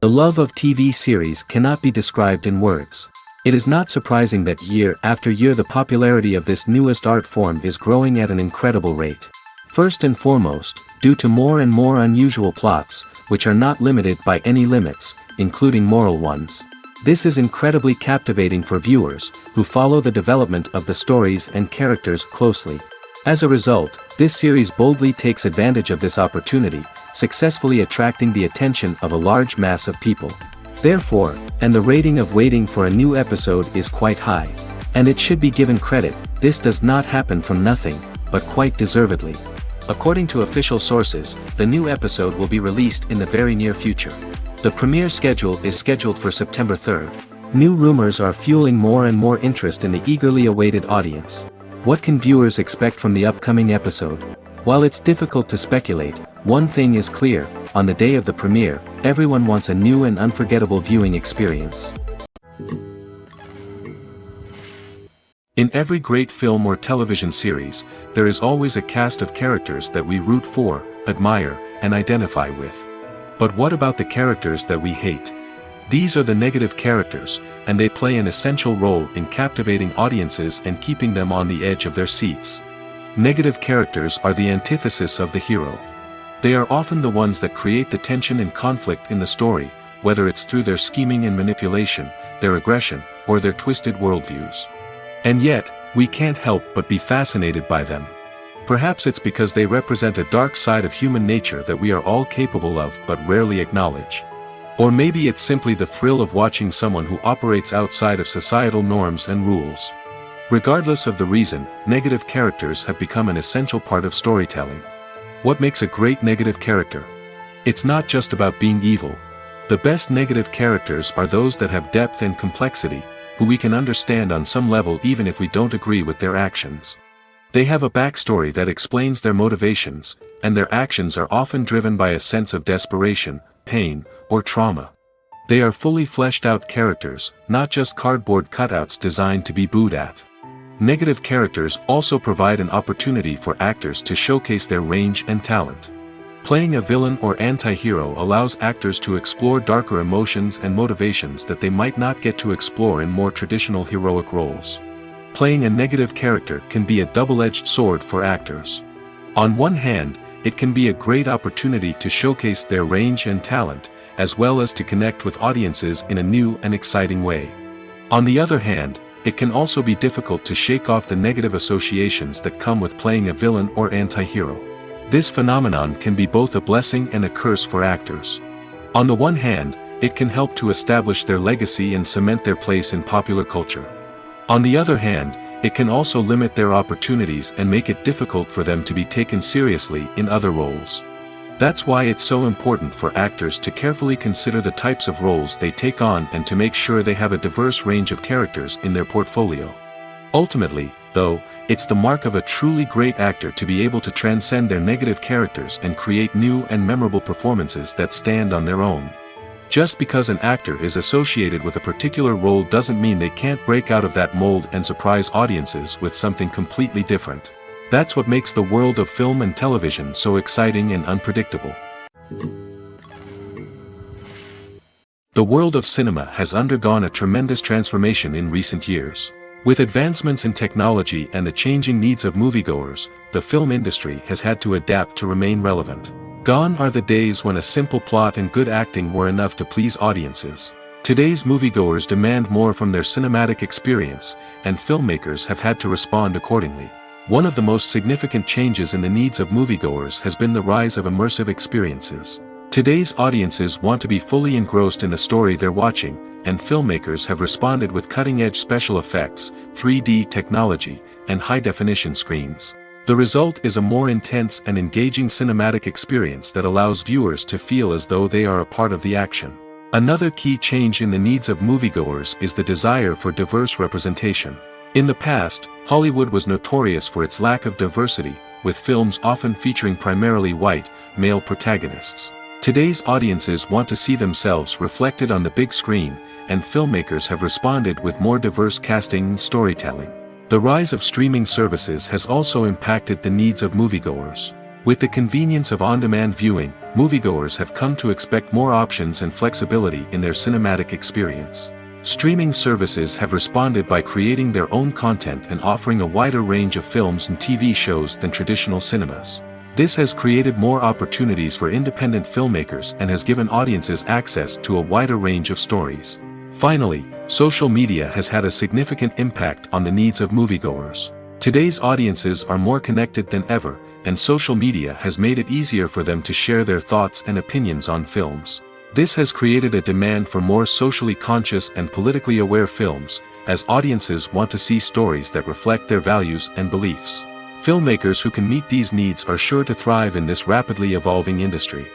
The love of TV series cannot be described in words. It is not surprising that year after year the popularity of this newest art form is growing at an incredible rate. First and foremost, due to more and more unusual plots, which are not limited by any limits, including moral ones. This is incredibly captivating for viewers, who follow the development of the stories and characters closely. As a result, this series boldly takes advantage of this opportunity, successfully attracting the attention of a large mass of people. Therefore, and the rating of waiting for a new episode is quite high. And it should be given credit, this does not happen from nothing, but quite deservedly. According to official sources, the new episode will be released in the very near future. The premiere schedule is scheduled for September 3rd. New rumors are fueling more and more interest in the eagerly awaited audience. What can viewers expect from the upcoming episode? While it's difficult to speculate, one thing is clear: on the day of the premiere, everyone wants a new and unforgettable viewing experience. In every great film or television series, there is always a cast of characters that we root for, admire, and identify with. But what about the characters that we hate? These are the negative characters, and they play an essential role in captivating audiences and keeping them on the edge of their seats. Negative characters are the antithesis of the hero. They are often the ones that create the tension and conflict in the story, whether it's through their scheming and manipulation, their aggression, or their twisted worldviews. And yet, we can't help but be fascinated by them. Perhaps it's because they represent a dark side of human nature that we are all capable of but rarely acknowledge. Or maybe it's simply the thrill of watching someone who operates outside of societal norms and rules. Regardless of the reason, negative characters have become an essential part of storytelling. What makes a great negative character? It's not just about being evil. The best negative characters are those that have depth and complexity, who we can understand on some level even if we don't agree with their actions. They have a backstory that explains their motivations, and their actions are often driven by a sense of desperation, pain, or trauma. They are fully fleshed out characters, not just cardboard cutouts designed to be booed at. Negative characters also provide an opportunity for actors to showcase their range and talent. Playing a villain or anti-hero allows actors to explore darker emotions and motivations that they might not get to explore in more traditional heroic roles. Playing a negative character can be a double-edged sword for actors. On one hand, it can be a great opportunity to showcase their range and talent, as well as to connect with audiences in a new and exciting way. On the other hand, it can also be difficult to shake off the negative associations that come with playing a villain or anti-hero. This phenomenon can be both a blessing and a curse for actors. On the one hand, it can help to establish their legacy and cement their place in popular culture. On the other hand, it can also limit their opportunities and make it difficult for them to be taken seriously in other roles. That's why it's so important for actors to carefully consider the types of roles they take on and to make sure they have a diverse range of characters in their portfolio. Ultimately, though, it's the mark of a truly great actor to be able to transcend their negative characters and create new and memorable performances that stand on their own. Just because an actor is associated with a particular role doesn't mean they can't break out of that mold and surprise audiences with something completely different. That's what makes the world of film and television so exciting and unpredictable. The world of cinema has undergone a tremendous transformation in recent years. With advancements in technology and the changing needs of moviegoers, the film industry has had to adapt to remain relevant. Gone are the days when a simple plot and good acting were enough to please audiences. Today's moviegoers demand more from their cinematic experience, and filmmakers have had to respond accordingly. One of the most significant changes in the needs of moviegoers has been the rise of immersive experiences. Today's audiences want to be fully engrossed in the story they're watching, and filmmakers have responded with cutting-edge special effects, 3D technology, and high-definition screens. The result is a more intense and engaging cinematic experience that allows viewers to feel as though they are a part of the action. Another key change in the needs of moviegoers is the desire for diverse representation. In the past, Hollywood was notorious for its lack of diversity, with films often featuring primarily white, male protagonists. Today's audiences want to see themselves reflected on the big screen, and filmmakers have responded with more diverse casting and storytelling. The rise of streaming services has also impacted the needs of moviegoers. With the convenience of on-demand viewing, moviegoers have come to expect more options and flexibility in their cinematic experience. Streaming services have responded by creating their own content and offering a wider range of films and TV shows than traditional cinemas. This has created more opportunities for independent filmmakers and has given audiences access to a wider range of stories. Finally, social media has had a significant impact on the needs of moviegoers. Today's audiences are more connected than ever, and social media has made it easier for them to share their thoughts and opinions on films. This has created a demand for more socially conscious and politically aware films, as audiences want to see stories that reflect their values and beliefs. Filmmakers who can meet these needs are sure to thrive in this rapidly evolving industry.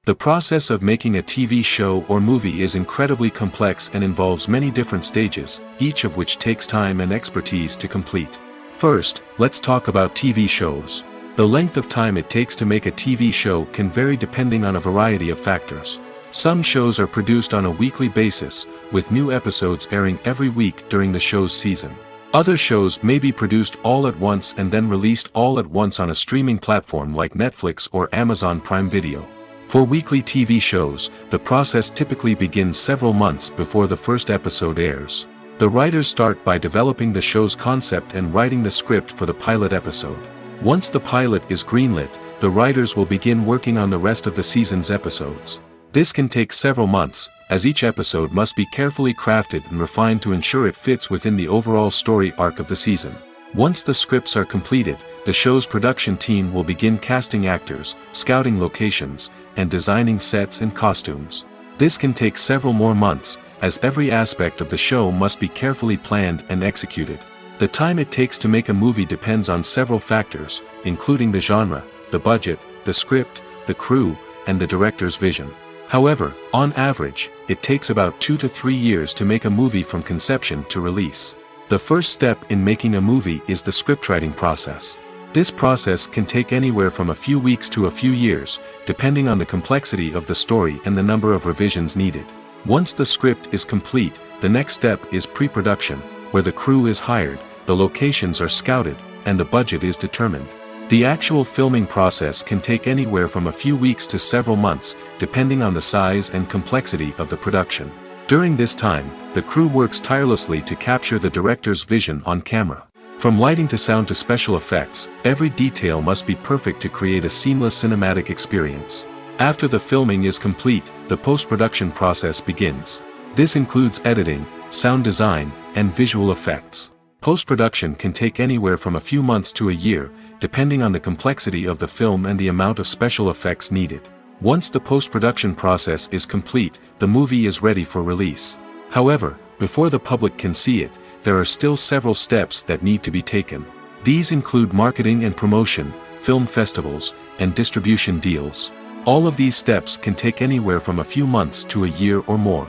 The process of making a TV show or movie is incredibly complex and involves many different stages, each of which takes time and expertise to complete. First, let's talk about TV shows. The length of time it takes to make a TV show can vary depending on a variety of factors. Some shows are produced on a weekly basis, with new episodes airing every week during the show's season. Other shows may be produced all at once and then released all at once on a streaming platform like Netflix or Amazon Prime Video. For weekly TV shows, the process typically begins several months before the first episode airs. The writers start by developing the show's concept and writing the script for the pilot episode. Once the pilot is greenlit, the writers will begin working on the rest of the season's episodes. This can take several months, as each episode must be carefully crafted and refined to ensure it fits within the overall story arc of the season. Once the scripts are completed, the show's production team will begin casting actors, scouting locations, and designing sets and costumes. This can take several more months, as every aspect of the show must be carefully planned and executed. The time it takes to make a movie depends on several factors, including the genre, the budget, the script, the crew, and the director's vision. However, on average, it takes about 2 to 3 years to make a movie from conception to release. The first step in making a movie is the scriptwriting process. This process can take anywhere from a few weeks to a few years, depending on the complexity of the story and the number of revisions needed. Once the script is complete, the next step is pre-production, where the crew is hired, the locations are scouted, and the budget is determined. The actual filming process can take anywhere from a few weeks to several months, depending on the size and complexity of the production. During this time, the crew works tirelessly to capture the director's vision on camera. From lighting to sound to special effects, every detail must be perfect to create a seamless cinematic experience. After the filming is complete, the post-production process begins. This includes editing, sound design, and visual effects. Post-production can take anywhere from a few months to a year, depending on the complexity of the film and the amount of special effects needed. Once the post-production process is complete, the movie is ready for release. However, before the public can see it, there are still several steps that need to be taken. These include marketing and promotion, film festivals, and distribution deals. All of these steps can take anywhere from a few months to a year or more.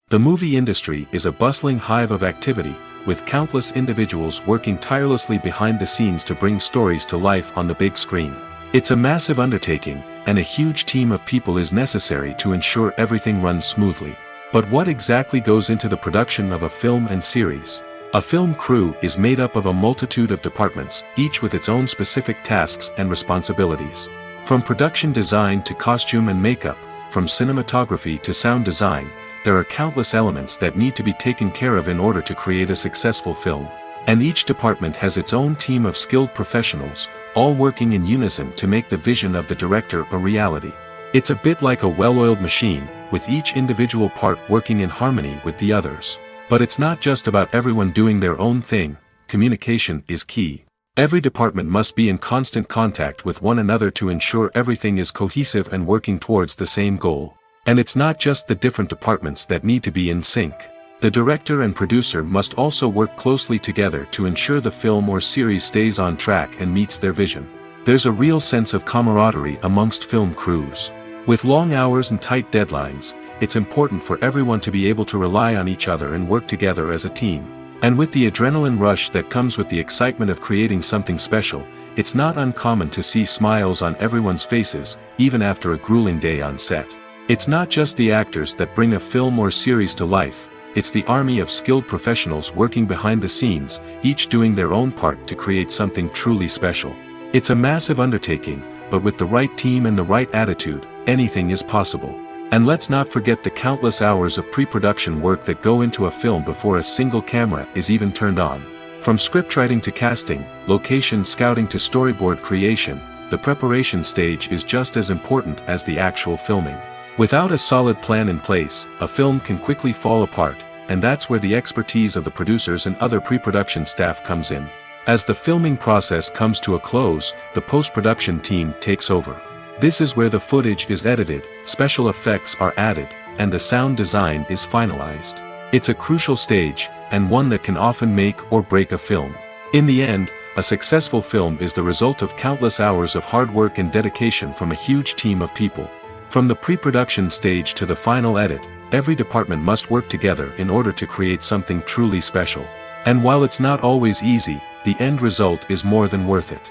The movie industry is a bustling hive of activity, with countless individuals working tirelessly behind the scenes to bring stories to life on the big screen. It's a massive undertaking, and a huge team of people is necessary to ensure everything runs smoothly. But what exactly goes into the production of a film and series? A film crew is made up of a multitude of departments, each with its own specific tasks and responsibilities. From production design to costume and makeup, from cinematography to sound design, there are countless elements that need to be taken care of in order to create a successful film. And each department has its own team of skilled professionals, all working in unison to make the vision of the director a reality. It's a bit like a well-oiled machine, with each individual part working in harmony with the others. But it's not just about everyone doing their own thing. Communication is key. Every department must be in constant contact with one another to ensure everything is cohesive and working towards the same goal. And it's not just the different departments that need to be in sync. The director and producer must also work closely together to ensure the film or series stays on track and meets their vision. There's a real sense of camaraderie amongst film crews. With long hours and tight deadlines, it's important for everyone to be able to rely on each other and work together as a team. And with the adrenaline rush that comes with the excitement of creating something special, it's not uncommon to see smiles on everyone's faces, even after a grueling day on set. It's not just the actors that bring a film or series to life. it's the army of skilled professionals working behind the scenes, each doing their own part to create something truly special. It's a massive undertaking, but with the right team and the right attitude, anything is possible. And let's not forget the countless hours of pre-production work that go into a film before a single camera is even turned on. From scriptwriting to casting, location scouting to storyboard creation, the preparation stage is just as important as the actual filming. Without a solid plan in place, a film can quickly fall apart, and that's where the expertise of the producers and other pre-production staff comes in. As the filming process comes to a close, the post-production team takes over. This is where the footage is edited, special effects are added, and the sound design is finalized. It's a crucial stage, and one that can often make or break a film. In the end, a successful film is the result of countless hours of hard work and dedication from a huge team of people. From the pre-production stage to the final edit, every department must work together in order to create something truly special. And while it's not always easy, the end result is more than worth it.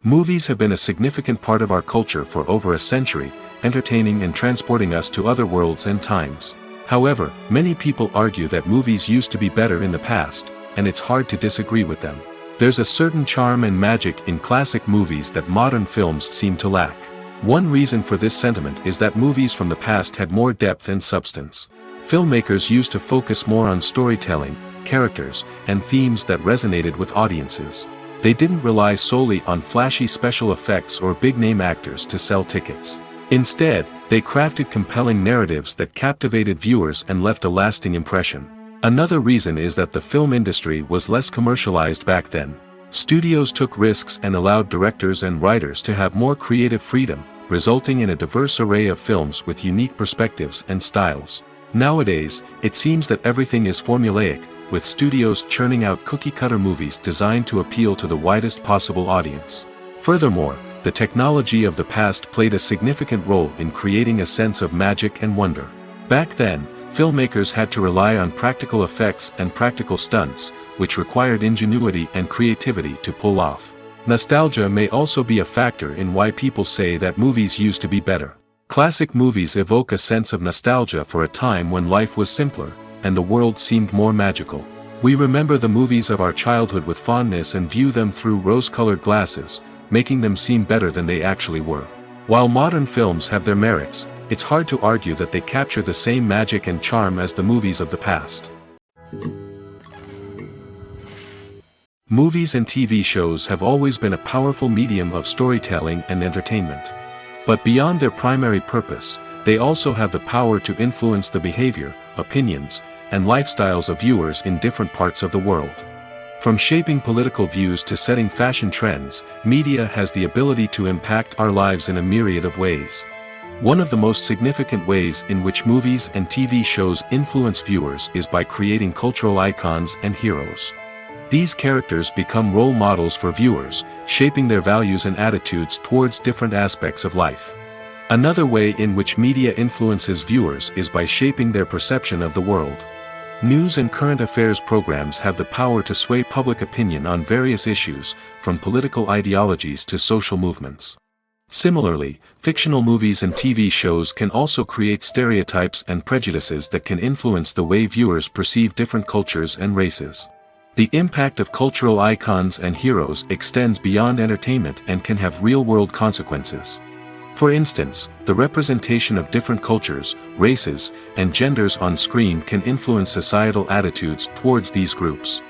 Movies have been a significant part of our culture for over a century, entertaining and transporting us to other worlds and times. However, many people argue that movies used to be better in the past, and it's hard to disagree with them. There's a certain charm and magic in classic movies that modern films seem to lack. One reason for this sentiment is that movies from the past had more depth and substance. Filmmakers used to focus more on storytelling, characters, and themes that resonated with audiences. They didn't rely solely on flashy special effects or big-name actors to sell tickets. Instead, they crafted compelling narratives that captivated viewers and left a lasting impression. Another reason is that the film industry was less commercialized back then. Studios took risks and allowed directors and writers to have more creative freedom, resulting in a diverse array of films with unique perspectives and styles. Nowadays, it seems that everything is formulaic, with studios churning out cookie-cutter movies designed to appeal to the widest possible audience. Furthermore, the technology of the past played a significant role in creating a sense of magic and wonder. Back then, filmmakers had to rely on practical effects and practical stunts, which required ingenuity and creativity to pull off. Nostalgia may also be a factor in why people say that movies used to be better. Classic movies evoke a sense of nostalgia for a time when life was simpler, and the world seemed more magical. We remember the movies of our childhood with fondness and view them through rose-colored glasses, making them seem better than they actually were. While modern films have their merits, it's hard to argue that they capture the same magic and charm as the movies of the past. Movies and TV shows have always been a powerful medium of storytelling and entertainment. But beyond their primary purpose, they also have the power to influence the behavior, opinions, and lifestyles of viewers in different parts of the world. From shaping political views to setting fashion trends, media has the ability to impact our lives in a myriad of ways. One of the most significant ways in which movies and TV shows influence viewers is by creating cultural icons and heroes. These characters become role models for viewers, shaping their values and attitudes towards different aspects of life. Another way in which media influences viewers is by shaping their perception of the world. News and current affairs programs have the power to sway public opinion on various issues, from political ideologies to social movements. Similarly, fictional movies and TV shows can also create stereotypes and prejudices that can influence the way viewers perceive different cultures and races. The impact of cultural icons and heroes extends beyond entertainment and can have real-world consequences. For instance, the representation of different cultures, races, and genders on screen can influence societal attitudes towards these groups.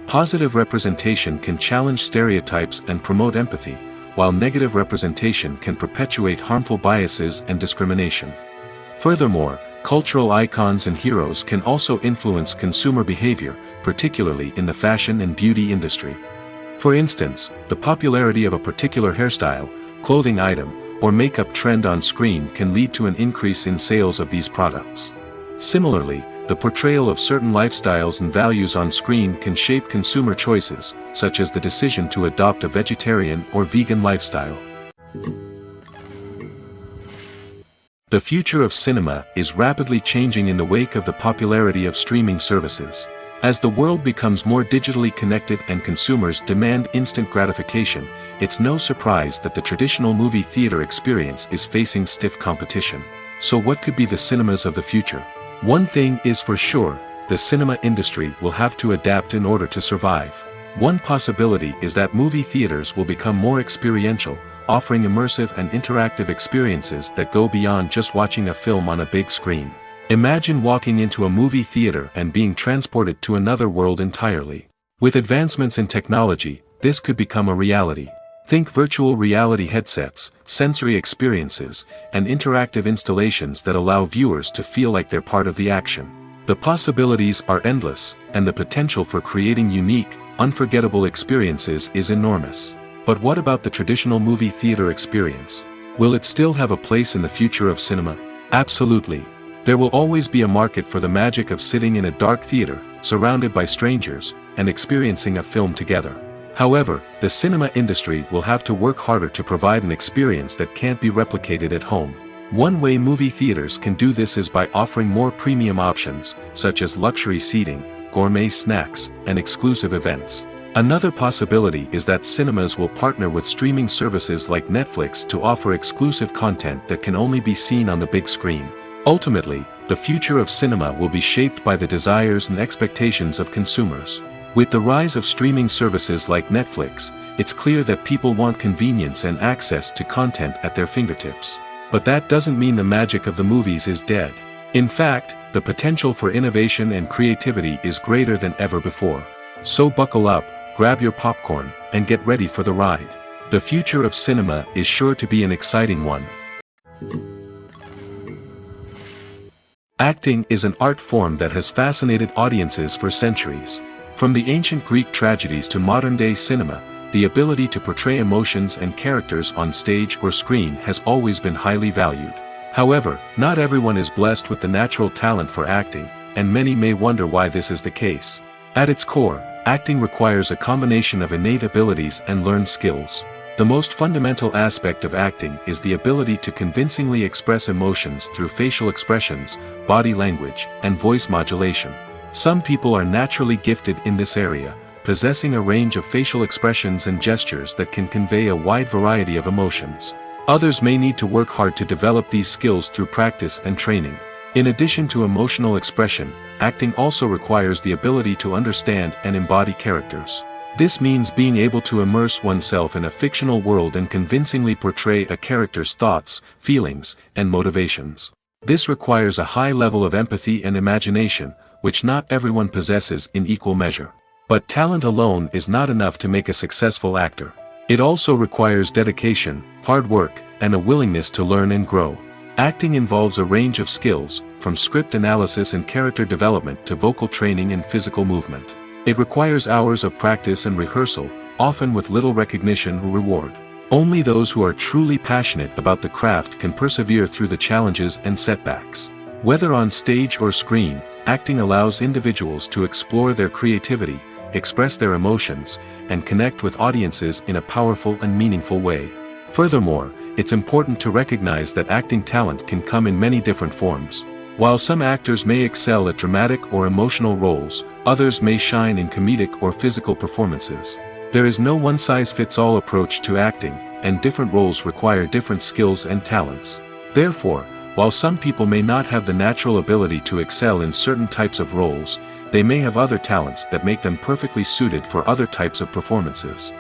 Positive representation can challenge stereotypes and promote empathy, while negative representation can perpetuate harmful biases and discrimination. Furthermore, cultural icons and heroes can also influence consumer behavior, particularly in the fashion and beauty industry. For instance, the popularity of a particular hairstyle, clothing item, or makeup trend on screen can lead to an increase in sales of these products. Similarly, the portrayal of certain lifestyles and values on screen can shape consumer choices, such as the decision to adopt a vegetarian or vegan lifestyle. The future of cinema is rapidly changing in the wake of the popularity of streaming services. As the world becomes more digitally connected and consumers demand instant gratification, it's no surprise that the traditional movie theater experience is facing stiff competition. So what could be the cinemas of the future? One thing is for sure, the cinema industry will have to adapt in order to survive. One possibility is that movie theaters will become more experiential, offering immersive and interactive experiences that go beyond just watching a film on a big screen. Imagine walking into a movie theater and being transported to another world entirely. With advancements in technology, this could become a reality. Think virtual reality headsets, sensory experiences, and interactive installations that allow viewers to feel like they're part of the action. The possibilities are endless, and the potential for creating unique, unforgettable experiences is enormous. But what about the traditional movie theater experience? Will it still have a place in the future of cinema? Absolutely. There will always be a market for the magic of sitting in a dark theater, surrounded by strangers, and experiencing a film together. However, the cinema industry will have to work harder to provide an experience that can't be replicated at home. One way movie theaters can do this is by offering more premium options, such as luxury seating, gourmet snacks, and exclusive events. Another possibility is that cinemas will partner with streaming services like Netflix to offer exclusive content that can only be seen on the big screen. Ultimately, the future of cinema will be shaped by the desires and expectations of consumers. With the rise of streaming services like Netflix, it's clear that people want convenience and access to content at their fingertips. But that doesn't mean the magic of the movies is dead. In fact, the potential for innovation and creativity is greater than ever before. So buckle up, grab your popcorn, and get ready for the ride. The future of cinema is sure to be an exciting one. Acting is an art form that has fascinated audiences for centuries. From the ancient Greek tragedies to modern-day cinema, the ability to portray emotions and characters on stage or screen has always been highly valued. However, not everyone is blessed with the natural talent for acting, and many may wonder why this is the case. At its core, acting requires a combination of innate abilities and learned skills. The most fundamental aspect of acting is the ability to convincingly express emotions through facial expressions, body language, and voice modulation. Some people are naturally gifted in this area, possessing a range of facial expressions and gestures that can convey a wide variety of emotions. Others may need to work hard to develop these skills through practice and training. In addition to emotional expression, acting also requires the ability to understand and embody characters. This means being able to immerse oneself in a fictional world and convincingly portray a character's thoughts, feelings, and motivations. This requires a high level of empathy and imagination, which not everyone possesses in equal measure. But talent alone is not enough to make a successful actor. It also requires dedication, hard work, and a willingness to learn and grow. Acting involves a range of skills, from script analysis and character development to vocal training and physical movement. It requires hours of practice and rehearsal, often with little recognition or reward. Only those who are truly passionate about the craft can persevere through the challenges and setbacks. Whether on stage or screen, acting allows individuals to explore their creativity, express their emotions, and connect with audiences in a powerful and meaningful way. Furthermore, it's important to recognize that acting talent can come in many different forms. While some actors may excel at dramatic or emotional roles, others may shine in comedic or physical performances. There is no one-size-fits-all approach to acting, and different roles require different skills and talents. Therefore, while some people may not have the natural ability to excel in certain types of roles, they may have other talents that make them perfectly suited for other types of performances.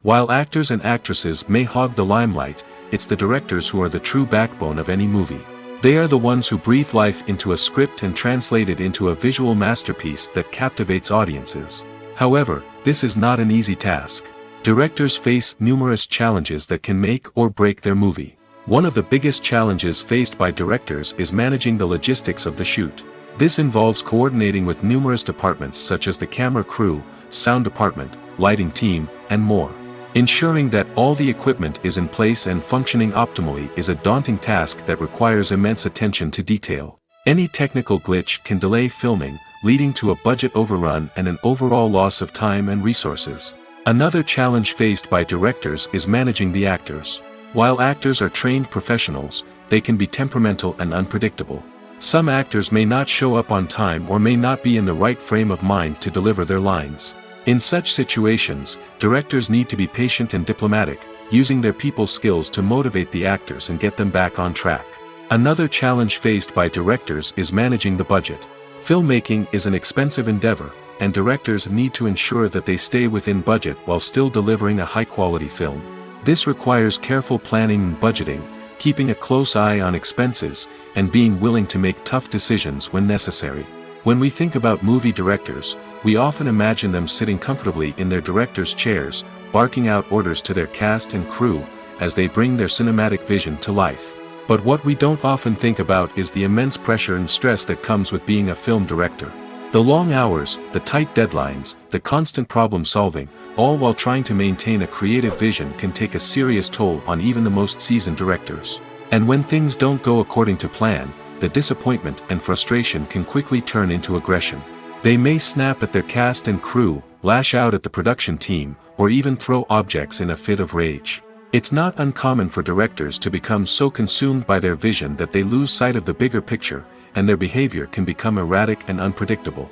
While actors and actresses may hog the limelight, it's the directors who are the true backbone of any movie. They are the ones who breathe life into a script and translate it into a visual masterpiece that captivates audiences. However, this is not an easy task. Directors face numerous challenges that can make or break their movie. One of the biggest challenges faced by directors is managing the logistics of the shoot. This involves coordinating with numerous departments such as the camera crew, sound department, lighting team, and more. Ensuring that all the equipment is in place and functioning optimally is a daunting task that requires immense attention to detail. Any technical glitch can delay filming, leading to a budget overrun and an overall loss of time and resources. Another challenge faced by directors is managing the actors. While actors are trained professionals, they can be temperamental and unpredictable. Some actors may not show up on time or may not be in the right frame of mind to deliver their lines. In such situations, directors need to be patient and diplomatic, using their people skills to motivate the actors and get them back on track. Another challenge faced by directors is managing the budget. Filmmaking is an expensive endeavor, and directors need to ensure that they stay within budget while still delivering a high-quality film. This requires careful planning and budgeting, keeping a close eye on expenses, and being willing to make tough decisions when necessary. When we think about movie directors, we often imagine them sitting comfortably in their director's chairs, barking out orders to their cast and crew, as they bring their cinematic vision to life. But what we don't often think about is the immense pressure and stress that comes with being a film director. The long hours, the tight deadlines, the constant problem solving, all while trying to maintain a creative vision can take a serious toll on even the most seasoned directors. And when things don't go according to plan, the disappointment and frustration can quickly turn into aggression. They may snap at their cast and crew, lash out at the production team, or even throw objects in a fit of rage. It's not uncommon for directors to become so consumed by their vision that they lose sight of the bigger picture, and their behavior can become erratic and unpredictable.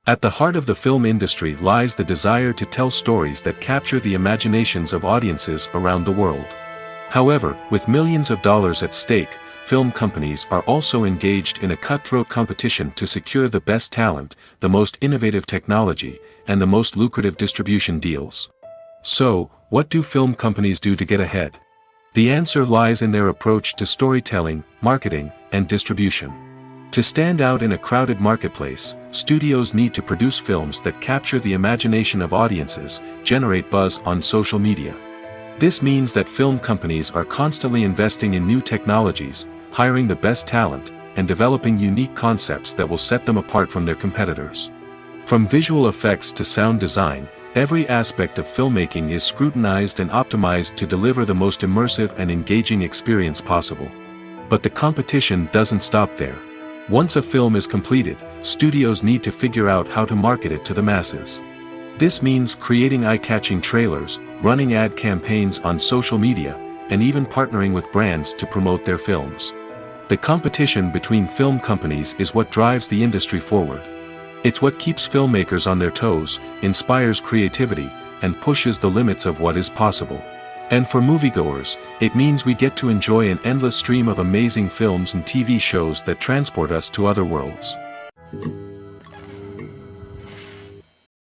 At the heart of the film industry lies the desire to tell stories that capture the imaginations of audiences around the world. However, with millions of dollars at stake, film companies are also engaged in a cutthroat competition to secure the best talent, the most innovative technology, and the most lucrative distribution deals. So, what do film companies do to get ahead? The answer lies in their approach to storytelling, marketing, and distribution. To stand out in a crowded marketplace, studios need to produce films that capture the imagination of audiences, generate buzz on social media. This means that film companies are constantly investing in new technologies, hiring the best talent, and developing unique concepts that will set them apart from their competitors. From visual effects to sound design, every aspect of filmmaking is scrutinized and optimized to deliver the most immersive and engaging experience possible. But the competition doesn't stop there. Once a film is completed, studios need to figure out how to market it to the masses. This means creating eye-catching trailers, running ad campaigns on social media, and even partnering with brands to promote their films. The competition between film companies is what drives the industry forward. It's what keeps filmmakers on their toes, inspires creativity, and pushes the limits of what is possible. And for moviegoers, it means we get to enjoy an endless stream of amazing films and TV shows that transport us to other worlds.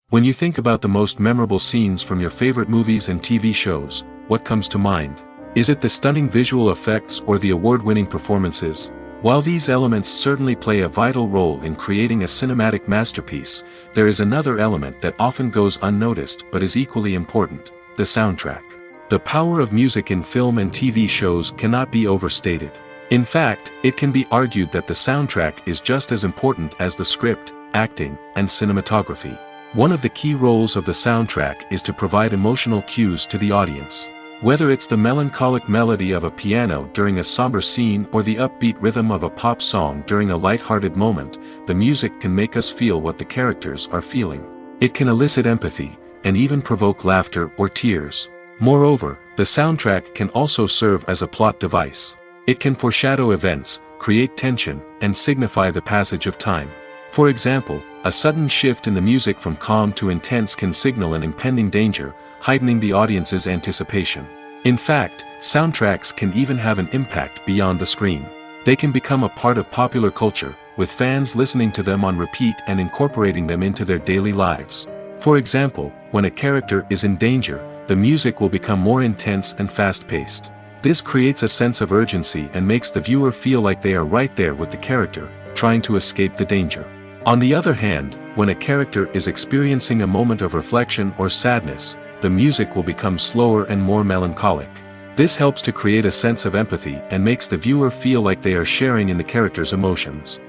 When you think about the most memorable scenes from your favorite movies and TV shows, what comes to mind? Is it the stunning visual effects or the award-winning performances? While these elements certainly play a vital role in creating a cinematic masterpiece, there is another element that often goes unnoticed but is equally important: the soundtrack. The power of music in film and TV shows cannot be overstated. In fact, it can be argued that the soundtrack is just as important as the script, acting, and cinematography. One of the key roles of the soundtrack is to provide emotional cues to the audience. Whether it's the melancholic melody of a piano during a somber scene or the upbeat rhythm of a pop song during a light-hearted moment, the music can make us feel what the characters are feeling. It can elicit empathy, and even provoke laughter or tears. Moreover, the soundtrack can also serve as a plot device. It can foreshadow events, create tension, and signify the passage of time. For example, a sudden shift in the music from calm to intense can signal an impending danger, heightening the audience's anticipation. In fact, soundtracks can even have an impact beyond the screen. They can become a part of popular culture, with fans listening to them on repeat and incorporating them into their daily lives. For example, when a character is in danger, the music will become more intense and fast-paced. This creates a sense of urgency and makes the viewer feel like they are right there with the character, trying to escape the danger. On the other hand, when a character is experiencing a moment of reflection or sadness, the music will become slower and more melancholic. This helps to create a sense of empathy and makes the viewer feel like they are sharing in the character's emotions.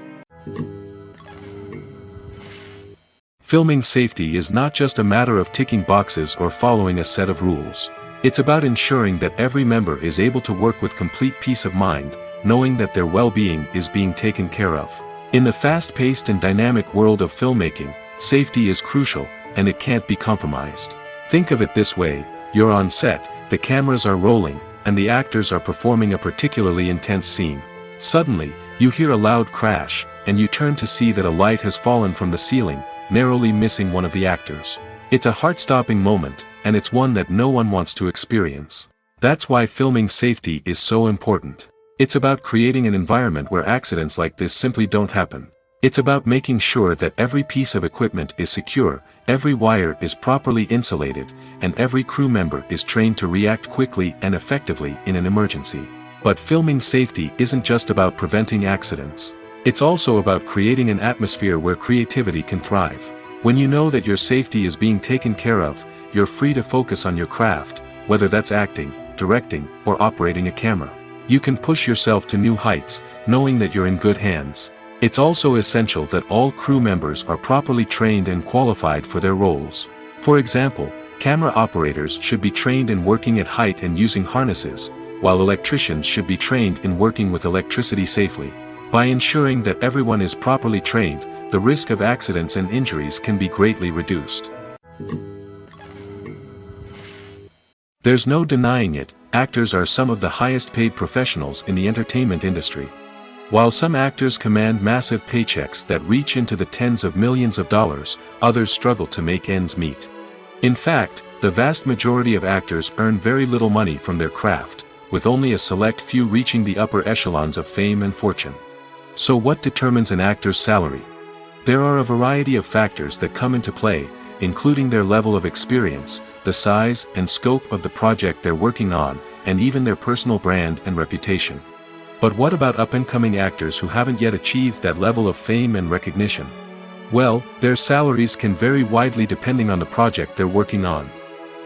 Filming safety is not just a matter of ticking boxes or following a set of rules. It's about ensuring that every member is able to work with complete peace of mind, knowing that their well-being is being taken care of. In the fast-paced and dynamic world of filmmaking, safety is crucial, and it can't be compromised. Think of it this way: you're on set, the cameras are rolling, and the actors are performing a particularly intense scene. Suddenly, you hear a loud crash, and you turn to see that a light has fallen from the ceiling, narrowly missing one of the actors. It's a heart-stopping moment, and it's one that no one wants to experience. That's why filming safety is so important. It's about creating an environment where accidents like this simply don't happen. It's about making sure that every piece of equipment is secure, every wire is properly insulated, and every crew member is trained to react quickly and effectively in an emergency. But filming safety isn't just about preventing accidents. It's also about creating an atmosphere where creativity can thrive. When you know that your safety is being taken care of, you're free to focus on your craft, whether that's acting, directing, or operating a camera. You can push yourself to new heights, knowing that you're in good hands. It's also essential that all crew members are properly trained and qualified for their roles. For example, camera operators should be trained in working at height and using harnesses, while electricians should be trained in working with electricity safely. By ensuring that everyone is properly trained, the risk of accidents and injuries can be greatly reduced. There's no denying it, actors are some of the highest paid professionals in the entertainment industry. While some actors command massive paychecks that reach into the tens of millions of dollars, others struggle to make ends meet. In fact, the vast majority of actors earn very little money from their craft, with only a select few reaching the upper echelons of fame and fortune. So what determines an actor's salary? There are a variety of factors that come into play, including their level of experience, the size and scope of the project they're working on, and even their personal brand and reputation. But what about up-and-coming actors who haven't yet achieved that level of fame and recognition? Well, their salaries can vary widely depending on the project they're working on.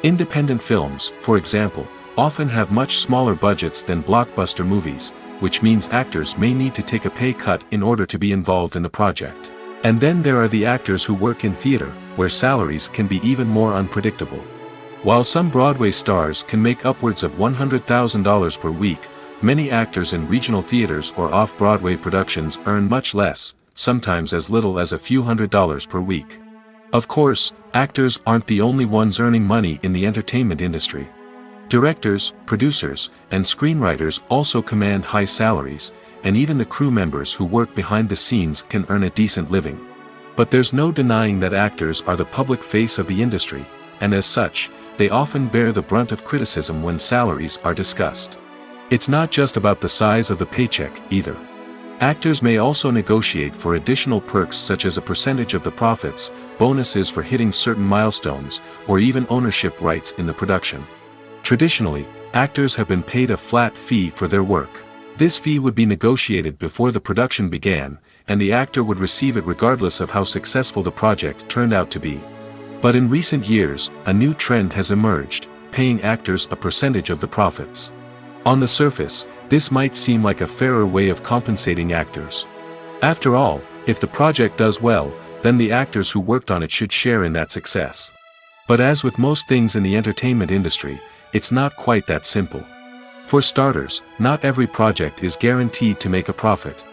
Independent films, for example, often have much smaller budgets than blockbuster movies, which means actors may need to take a pay cut in order to be involved in the project. And then there are the actors who work in theater, where salaries can be even more unpredictable. While some Broadway stars can make upwards of $100,000 per week, many actors in regional theaters or off-Broadway productions earn much less, sometimes as little as a few $100s per week. Of course, actors aren't the only ones earning money in the entertainment industry. Directors, producers, and screenwriters also command high salaries, and even the crew members who work behind the scenes can earn a decent living. But there's no denying that actors are the public face of the industry, and as such, they often bear the brunt of criticism when salaries are discussed. It's not just about the size of the paycheck, either. Actors may also negotiate for additional perks such as a percentage of the profits, bonuses for hitting certain milestones, or even ownership rights in the production. Traditionally, actors have been paid a flat fee for their work. This fee would be negotiated before the production began, and the actor would receive it regardless of how successful the project turned out to be. But in recent years, a new trend has emerged, paying actors a percentage of the profits. On the surface, this might seem like a fairer way of compensating actors. After all, if the project does well, then the actors who worked on it should share in that success. But as with most things in the entertainment industry, it's not quite that simple. For starters, not every project is guaranteed to make a profit.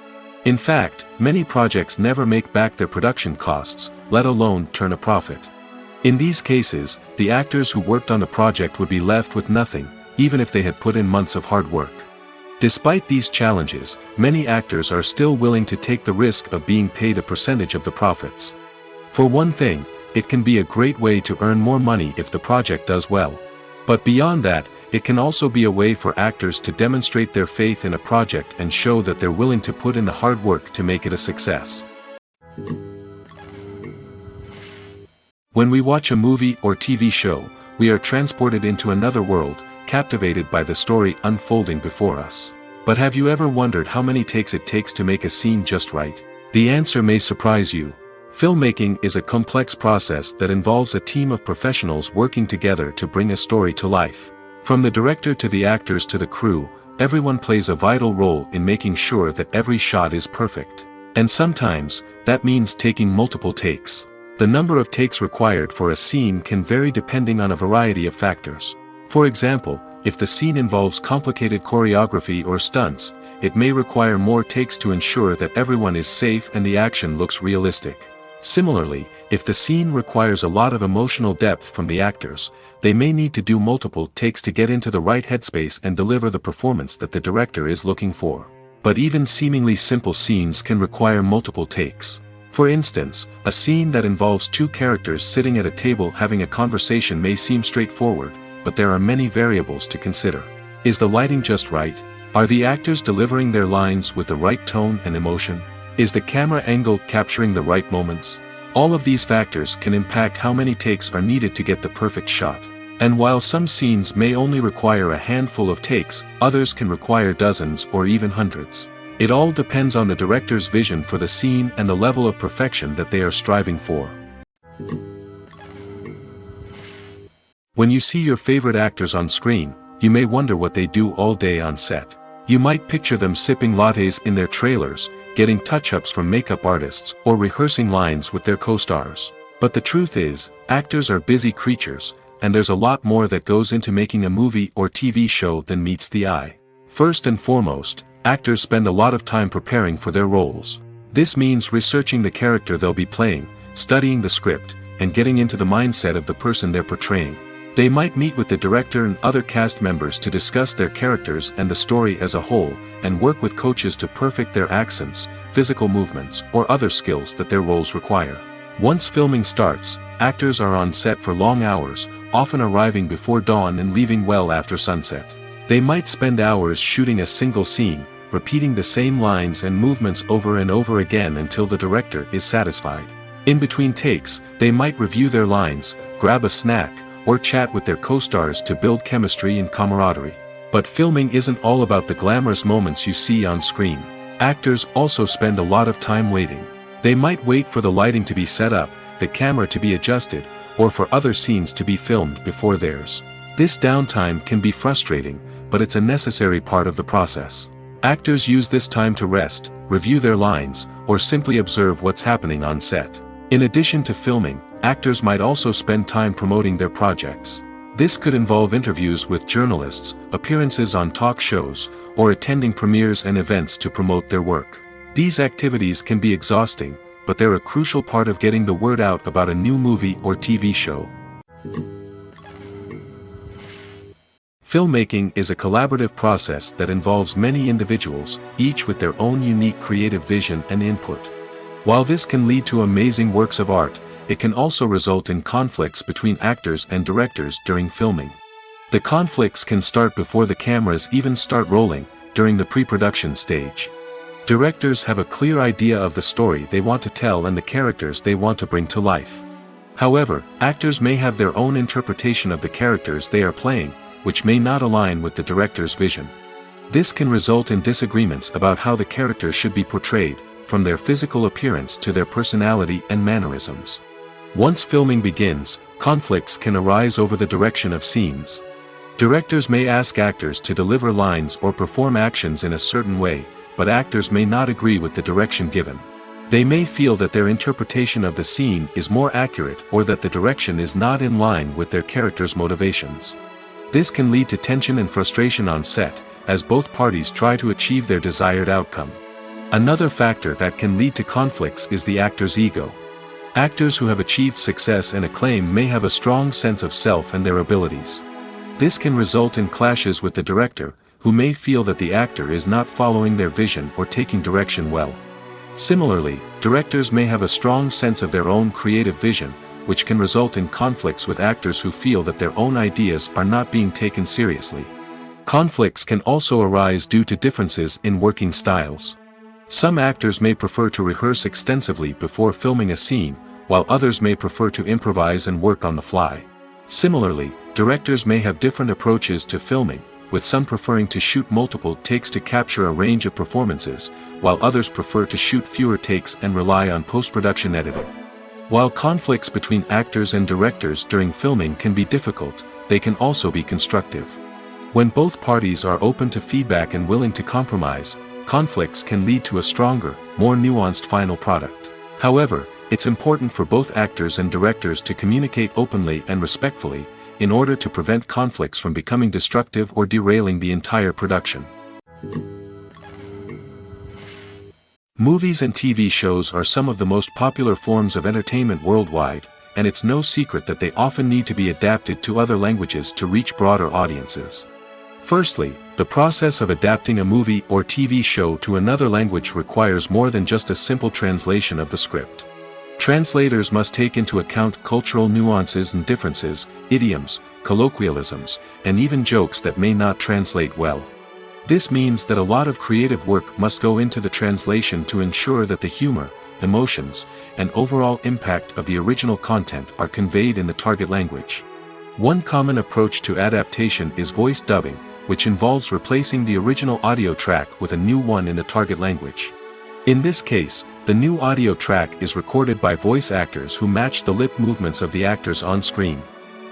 In fact, many projects never make back their production costs, let alone turn a profit. In these cases, the actors who worked on the project would be left with nothing, even if they had put in months of hard work. Despite these challenges, many actors are still willing to take the risk of being paid a percentage of the profits. For one thing, it can be a great way to earn more money if the project does well. But beyond that, it can also be a way for actors to demonstrate their faith in a project and show that they're willing to put in the hard work to make it a success. When we watch a movie or TV show, we are transported into another world, captivated by the story unfolding before us. But have you ever wondered how many takes it takes to make a scene just right? The answer may surprise you. Filmmaking is a complex process that involves a team of professionals working together to bring a story to life. From the director to the actors to the crew, everyone plays a vital role in making sure that every shot is perfect. And sometimes, that means taking multiple takes. The number of takes required for a scene can vary depending on a variety of factors. For example, if the scene involves complicated choreography or stunts, it may require more takes to ensure that everyone is safe and the action looks realistic. Similarly, if the scene requires a lot of emotional depth from the actors, they may need to do multiple takes to get into the right headspace and deliver the performance that the director is looking for. But even seemingly simple scenes can require multiple takes. For instance, a scene that involves two characters sitting at a table having a conversation may seem straightforward, but there are many variables to consider. Is the lighting just right? Are the actors delivering their lines with the right tone and emotion? Is the camera angle capturing the right moments? All of these factors can impact how many takes are needed to get the perfect shot. And while some scenes may only require a handful of takes, others can require dozens or even hundreds. It all depends on the director's vision for the scene and the level of perfection that they are striving for. When you see your favorite actors on screen, you may wonder what they do all day on set. You might picture them sipping lattes in their trailers, getting touch-ups from makeup artists, or rehearsing lines with their co-stars. But the truth is, actors are busy creatures, and there's a lot more that goes into making a movie or TV show than meets the eye. First and foremost, actors spend a lot of time preparing for their roles. This means researching the character they'll be playing, studying the script, and getting into the mindset of the person they're portraying. They might meet with the director and other cast members to discuss their characters and the story as a whole, and work with coaches to perfect their accents, physical movements, or other skills that their roles require. Once filming starts, actors are on set for long hours, often arriving before dawn and leaving well after sunset. They might spend hours shooting a single scene, repeating the same lines and movements over and over again until the director is satisfied. In between takes, they might review their lines, grab a snack, or chat with their co-stars to build chemistry and camaraderie. But filming isn't all about the glamorous moments you see on screen. Actors also spend a lot of time waiting. They might wait for the lighting to be set up, the camera to be adjusted, or for other scenes to be filmed before theirs. This downtime can be frustrating, but it's a necessary part of the process. Actors use this time to rest, review their lines, or simply observe what's happening on set. In addition to filming, actors might also spend time promoting their projects. This could involve interviews with journalists, appearances on talk shows, or attending premieres and events to promote their work. These activities can be exhausting, but they're a crucial part of getting the word out about a new movie or TV show. Filmmaking is a collaborative process that involves many individuals, each with their own unique creative vision and input. While this can lead to amazing works of art, it can also result in conflicts between actors and directors during filming. The conflicts can start before the cameras even start rolling, during the pre-production stage. Directors have a clear idea of the story they want to tell and the characters they want to bring to life. However, actors may have their own interpretation of the characters they are playing, which may not align with the director's vision. This can result in disagreements about how the characters should be portrayed, from their physical appearance to their personality and mannerisms. Once filming begins, conflicts can arise over the direction of scenes. Directors may ask actors to deliver lines or perform actions in a certain way, but actors may not agree with the direction given. They may feel that their interpretation of the scene is more accurate or that the direction is not in line with their character's motivations. This can lead to tension and frustration on set, as both parties try to achieve their desired outcome. Another factor that can lead to conflicts is the actor's ego. Actors who have achieved success and acclaim may have a strong sense of self and their abilities. This can result in clashes with the director, who may feel that the actor is not following their vision or taking direction well. Similarly, directors may have a strong sense of their own creative vision, which can result in conflicts with actors who feel that their own ideas are not being taken seriously. Conflicts can also arise due to differences in working styles. Some actors may prefer to rehearse extensively before filming a scene, while others may prefer to improvise and work on the fly. Similarly, directors may have different approaches to filming, with some preferring to shoot multiple takes to capture a range of performances, while others prefer to shoot fewer takes and rely on post-production editing. While conflicts between actors and directors during filming can be difficult, they can also be constructive. When both parties are open to feedback and willing to compromise, conflicts can lead to a stronger, more nuanced final product. However, it's important for both actors and directors to communicate openly and respectfully, in order to prevent conflicts from becoming destructive or derailing the entire production. Movies and TV shows are some of the most popular forms of entertainment worldwide, and it's no secret that they often need to be adapted to other languages to reach broader audiences. Firstly, the process of adapting a movie or TV show to another language requires more than just a simple translation of the script. Translators must take into account cultural nuances and differences, idioms, colloquialisms, and even jokes that may not translate well. This means that a lot of creative work must go into the translation to ensure that the humor, emotions, and overall impact of the original content are conveyed in the target language. One common approach to adaptation is voice dubbing, which involves replacing the original audio track with a new one in the target language. In this case, the new audio track is recorded by voice actors who match the lip movements of the actors on screen.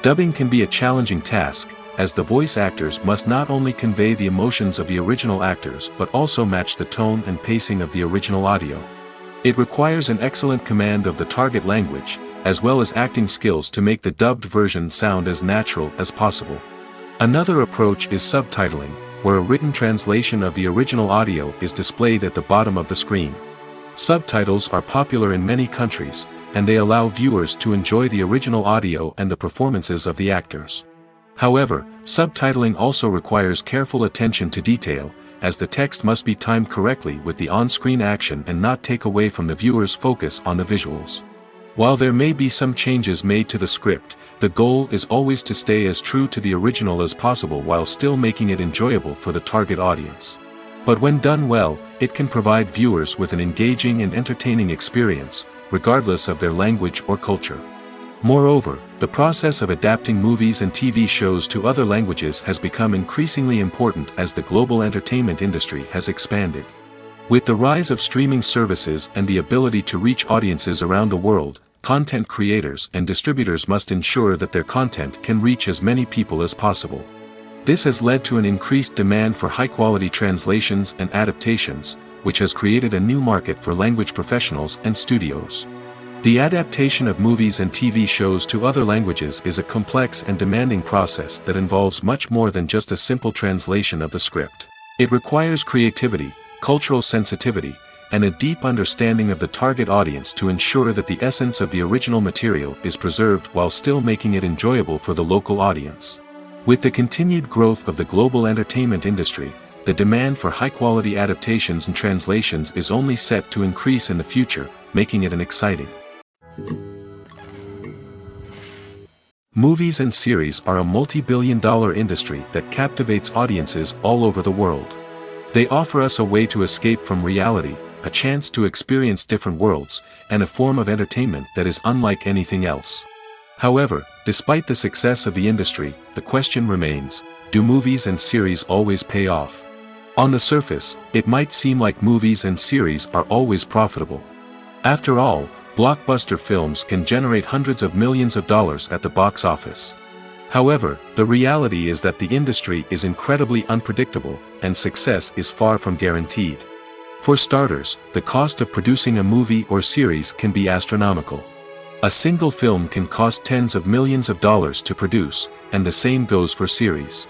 Dubbing can be a challenging task, as the voice actors must not only convey the emotions of the original actors but also match the tone and pacing of the original audio. It requires an excellent command of the target language, as well as acting skills to make the dubbed version sound as natural as possible. Another approach is subtitling, where a written translation of the original audio is displayed at the bottom of the screen. Subtitles are popular in many countries, and they allow viewers to enjoy the original audio and the performances of the actors. However, subtitling also requires careful attention to detail, as the text must be timed correctly with the on-screen action and not take away from the viewer's focus on the visuals. While there may be some changes made to the script, the goal is always to stay as true to the original as possible while still making it enjoyable for the target audience. But when done well, it can provide viewers with an engaging and entertaining experience, regardless of their language or culture. Moreover, the process of adapting movies and TV shows to other languages has become increasingly important as the global entertainment industry has expanded. With the rise of streaming services and the ability to reach audiences around the world, content creators and distributors must ensure that their content can reach as many people as possible. This has led to an increased demand for high-quality translations and adaptations, which has created a new market for language professionals and studios. The adaptation of movies and TV shows to other languages is a complex and demanding process that involves much more than just a simple translation of the script. It requires creativity, cultural sensitivity, and a deep understanding of the target audience to ensure that the essence of the original material is preserved while still making it enjoyable for the local audience. With the continued growth of the global entertainment industry, the demand for high-quality adaptations and translations is only set to increase in the future, making it an exciting. Movies and series are a multi-billion-dollar industry that captivates audiences all over the world. They offer us a way to escape from reality, a chance to experience different worlds, and a form of entertainment that is unlike anything else. However, despite the success of the industry, the question remains, do movies and series always pay off? On the surface, it might seem like movies and series are always profitable. After all, blockbuster films can generate hundreds of millions of dollars at the box office. However, the reality is that the industry is incredibly unpredictable, and success is far from guaranteed. For starters, the cost of producing a movie or series can be astronomical. A single film can cost tens of millions of dollars to produce, and the same goes for series.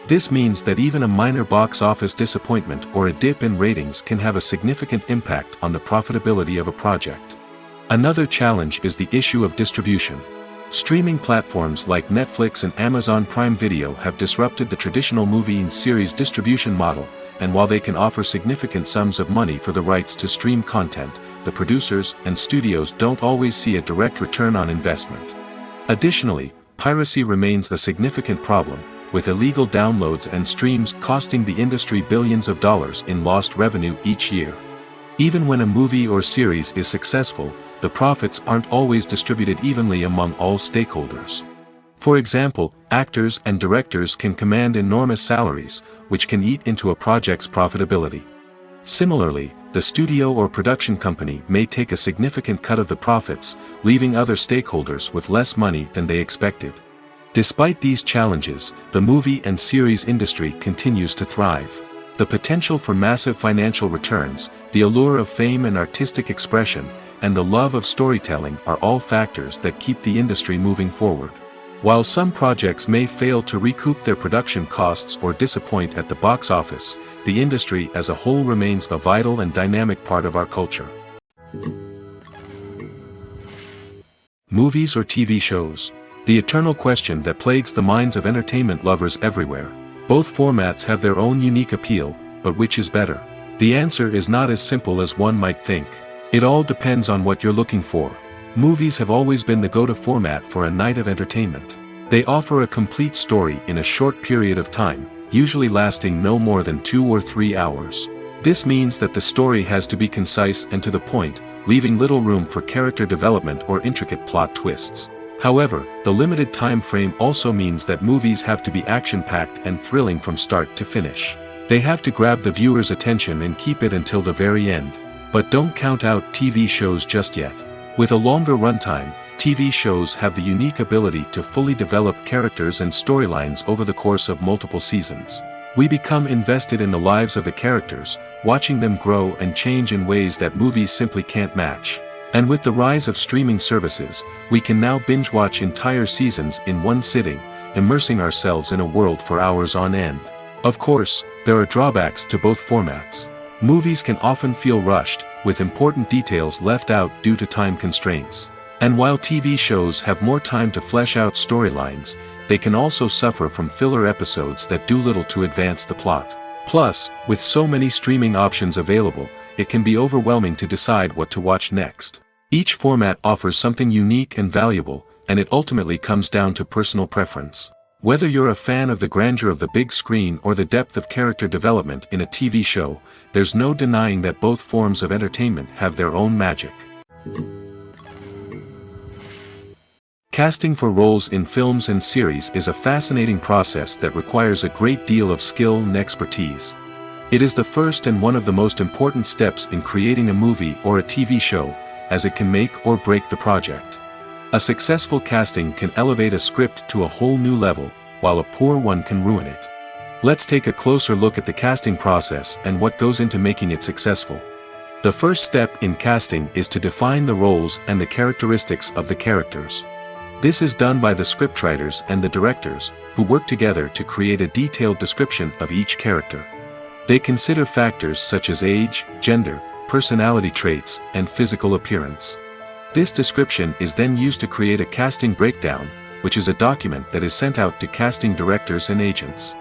This means that even a minor box office disappointment or a dip in ratings can have a significant impact on the profitability of a project. Another challenge is the issue of distribution. Streaming platforms like Netflix and Amazon Prime Video have disrupted the traditional movie and series distribution model, and while they can offer significant sums of money for the rights to stream content, the producers and studios don't always see a direct return on investment. Additionally, piracy remains a significant problem, with illegal downloads and streams costing the industry billions of dollars in lost revenue each year. Even when a movie or series is successful, the profits aren't always distributed evenly among all stakeholders. For example, actors and directors can command enormous salaries, which can eat into a project's profitability. Similarly, the studio or production company may take a significant cut of the profits, leaving other stakeholders with less money than they expected. Despite these challenges, the movie and series industry continues to thrive. The potential for massive financial returns, the allure of fame and artistic expression, and the love of storytelling are all factors that keep the industry moving forward. While some projects may fail to recoup their production costs or disappoint at the box office, the industry as a whole remains a vital and dynamic part of our culture. Movies or TV shows? The eternal question that plagues the minds of entertainment lovers everywhere. Both formats have their own unique appeal, but which is better? The answer is not as simple as one might think. It all depends on what you're looking for. Movies have always been the go-to format for a night of entertainment. They offer a complete story in a short period of time, usually lasting no more than 2 or 3 hours. This means that the story has to be concise and to the point, leaving little room for character development or intricate plot twists. However, the limited time frame also means that movies have to be action-packed and thrilling from start to finish. They have to grab the viewer's attention and keep it until the very end. But don't count out TV shows just yet. With a longer runtime, TV shows have the unique ability to fully develop characters and storylines over the course of multiple seasons. We become invested in the lives of the characters, watching them grow and change in ways that movies simply can't match. And with the rise of streaming services, we can now binge-watch entire seasons in one sitting, immersing ourselves in a world for hours on end. Of course, there are drawbacks to both formats. Movies can often feel rushed, with important details left out due to time constraints. And while TV shows have more time to flesh out storylines, they can also suffer from filler episodes that do little to advance the plot. Plus, with so many streaming options available, it can be overwhelming to decide what to watch next. Each format offers something unique and valuable, and it ultimately comes down to personal preference. Whether you're a fan of the grandeur of the big screen or the depth of character development in a TV show, there's no denying that both forms of entertainment have their own magic. Casting for roles in films and series is a fascinating process that requires a great deal of skill and expertise. It is the first and one of the most important steps in creating a movie or a TV show, as it can make or break the project. A successful casting can elevate a script to a whole new level, while a poor one can ruin it. Let's take a closer look at the casting process and what goes into making it successful. The first step in casting is to define the roles and the characteristics of the characters. This is done by the scriptwriters and the directors, who work together to create a detailed description of each character. They consider factors such as age, gender, personality traits, and physical appearance. This description is then used to create a casting breakdown, which is a document that is sent out to casting directors and agents.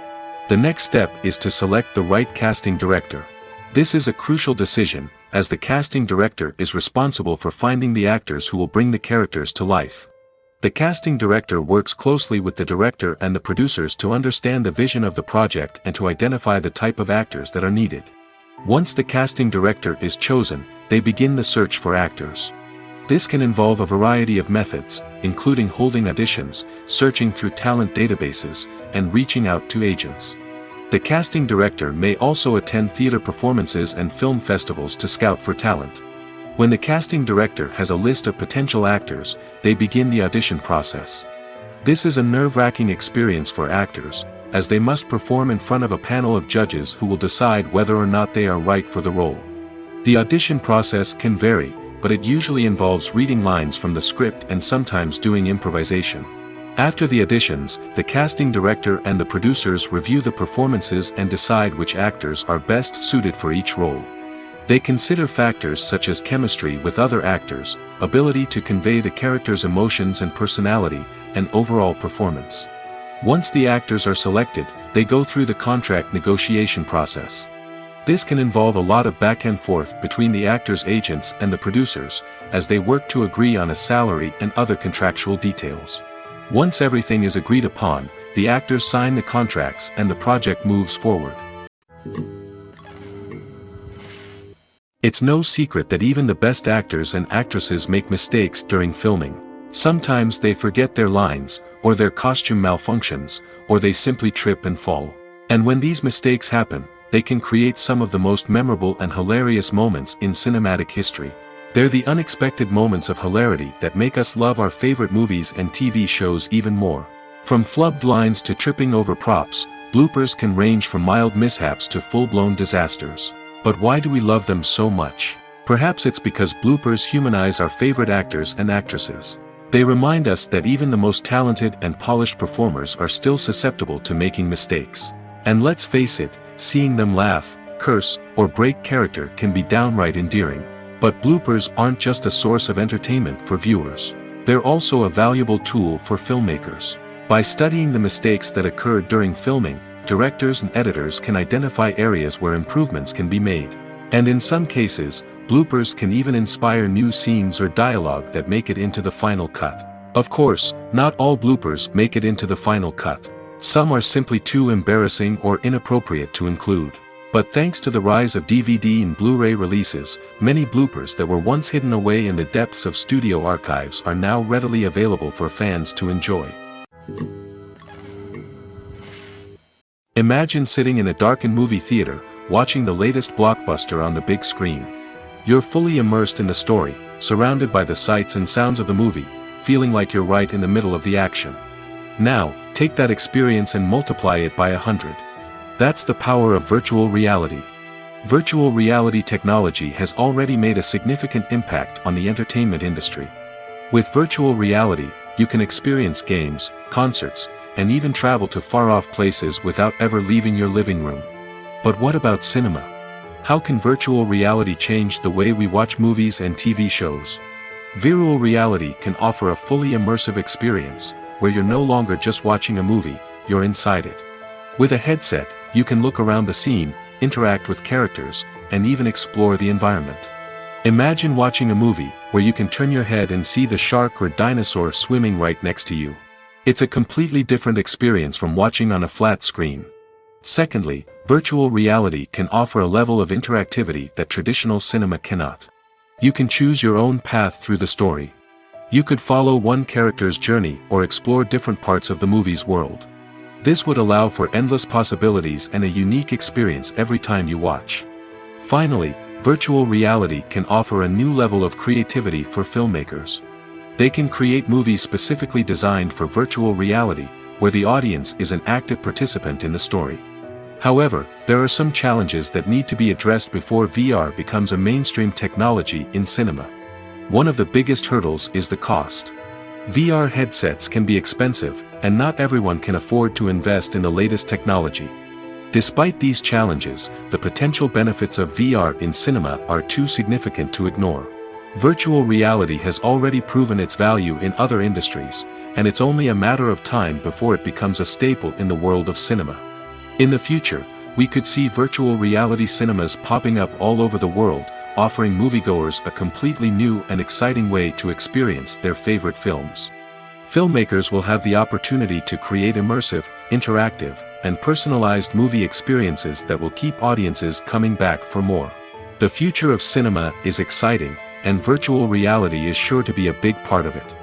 The next step is to select the right casting director. This is a crucial decision, as the casting director is responsible for finding the actors who will bring the characters to life. The casting director works closely with the director and the producers to understand the vision of the project and to identify the type of actors that are needed. Once the casting director is chosen, they begin the search for actors. This can involve a variety of methods, including holding auditions, searching through talent databases, and reaching out to agents. The casting director may also attend theater performances and film festivals to scout for talent. When the casting director has a list of potential actors, they begin the audition process. This is a nerve-wracking experience for actors, as they must perform in front of a panel of judges who will decide whether or not they are right for the role. The audition process can vary, but it usually involves reading lines from the script and sometimes doing improvisation. After the auditions, the casting director and the producers review the performances and decide which actors are best suited for each role. They consider factors such as chemistry with other actors, ability to convey the character's emotions and personality, and overall performance. Once the actors are selected, they go through the contract negotiation process. This can involve a lot of back and forth between the actors' agents and the producers, as they work to agree on a salary and other contractual details. Once everything is agreed upon, the actors sign the contracts and the project moves forward. It's no secret that even the best actors and actresses make mistakes during filming. Sometimes they forget their lines, or their costume malfunctions, or they simply trip and fall. And when these mistakes happen, they can create some of the most memorable and hilarious moments in cinematic history. They're the unexpected moments of hilarity that make us love our favorite movies and TV shows even more. From flubbed lines to tripping over props, bloopers can range from mild mishaps to full-blown disasters. But why do we love them so much? Perhaps it's because bloopers humanize our favorite actors and actresses. They remind us that even the most talented and polished performers are still susceptible to making mistakes. And let's face it, seeing them laugh, curse, or break character can be downright endearing. But bloopers aren't just a source of entertainment for viewers. They're also a valuable tool for filmmakers. By studying the mistakes that occurred during filming, directors and editors can identify areas where improvements can be made. And in some cases, bloopers can even inspire new scenes or dialogue that make it into the final cut. Of course, not all bloopers make it into the final cut. Some are simply too embarrassing or inappropriate to include. But thanks to the rise of DVD and Blu-ray releases, many bloopers that were once hidden away in the depths of studio archives are now readily available for fans to enjoy. Imagine sitting in a darkened movie theater, watching the latest blockbuster on the big screen. You're fully immersed in the story, surrounded by the sights and sounds of the movie, feeling like you're right in the middle of the action. Now, take that experience and multiply it by 100. That's the power of virtual reality. Virtual reality technology has already made a significant impact on the entertainment industry. With virtual reality, you can experience games, concerts, and even travel to far-off places without ever leaving your living room. But what about cinema? How can virtual reality change the way we watch movies and TV shows? Virtual reality can offer a fully immersive experience, where you're no longer just watching a movie, you're inside it. With a headset, you can look around the scene, interact with characters, and even explore the environment. Imagine watching a movie where you can turn your head and see the shark or dinosaur swimming right next to you. It's a completely different experience from watching on a flat screen. Secondly, virtual reality can offer a level of interactivity that traditional cinema cannot. You can choose your own path through the story. You could follow one character's journey or explore different parts of the movie's world. This would allow for endless possibilities and a unique experience every time you watch. Finally, virtual reality can offer a new level of creativity for filmmakers. They can create movies specifically designed for virtual reality, where the audience is an active participant in the story. However, there are some challenges that need to be addressed before VR becomes a mainstream technology in cinema. One of the biggest hurdles is the cost. VR headsets can be expensive, and not everyone can afford to invest in the latest technology. Despite these challenges, the potential benefits of VR in cinema are too significant to ignore. Virtual reality has already proven its value in other industries, and it's only a matter of time before it becomes a staple in the world of cinema. In the future, we could see virtual reality cinemas popping up all over the world, offering moviegoers a completely new and exciting way to experience their favorite films. Filmmakers will have the opportunity to create immersive, interactive, and personalized movie experiences that will keep audiences coming back for more. The future of cinema is exciting, and virtual reality is sure to be a big part of it.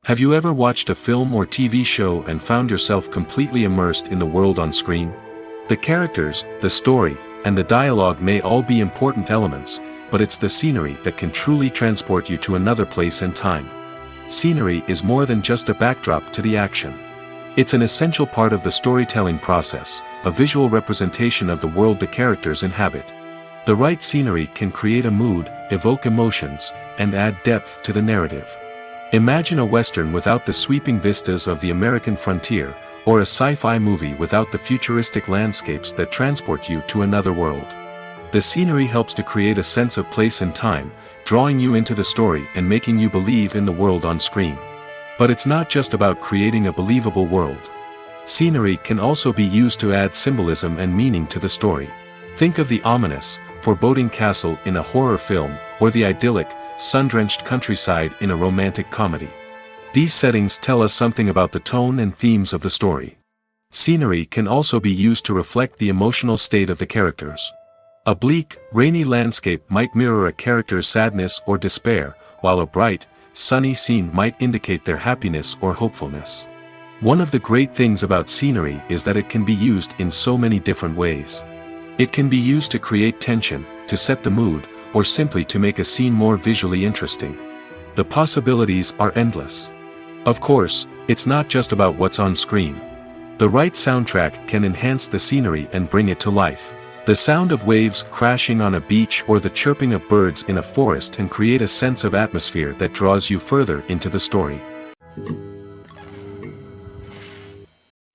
Have you ever watched a film or TV show and found yourself completely immersed in the world on screen? The characters, the story, and the dialogue may all be important elements, but it's the scenery that can truly transport you to another place and time. Scenery is more than just a backdrop to the action. It's an essential part of the storytelling process, a visual representation of the world the characters inhabit. The right scenery can create a mood, evoke emotions, and add depth to the narrative. Imagine a Western without the sweeping vistas of the American frontier, or a sci-fi movie without the futuristic landscapes that transport you to another world. The scenery helps to create a sense of place and time, drawing you into the story and making you believe in the world on screen. But it's not just about creating a believable world. Scenery can also be used to add symbolism and meaning to the story. Think of the ominous, foreboding castle in a horror film, or the idyllic, sun-drenched countryside in a romantic comedy. These settings tell us something about the tone and themes of the story. Scenery can also be used to reflect the emotional state of the characters. A bleak, rainy landscape might mirror a character's sadness or despair, while a bright, sunny scene might indicate their happiness or hopefulness. One of the great things about scenery is that it can be used in so many different ways. It can be used to create tension, to set the mood, or simply to make a scene more visually interesting. The possibilities are endless. Of course, it's not just about what's on screen. The right soundtrack can enhance the scenery and bring it to life. The sound of waves crashing on a beach or the chirping of birds in a forest can create a sense of atmosphere that draws you further into the story.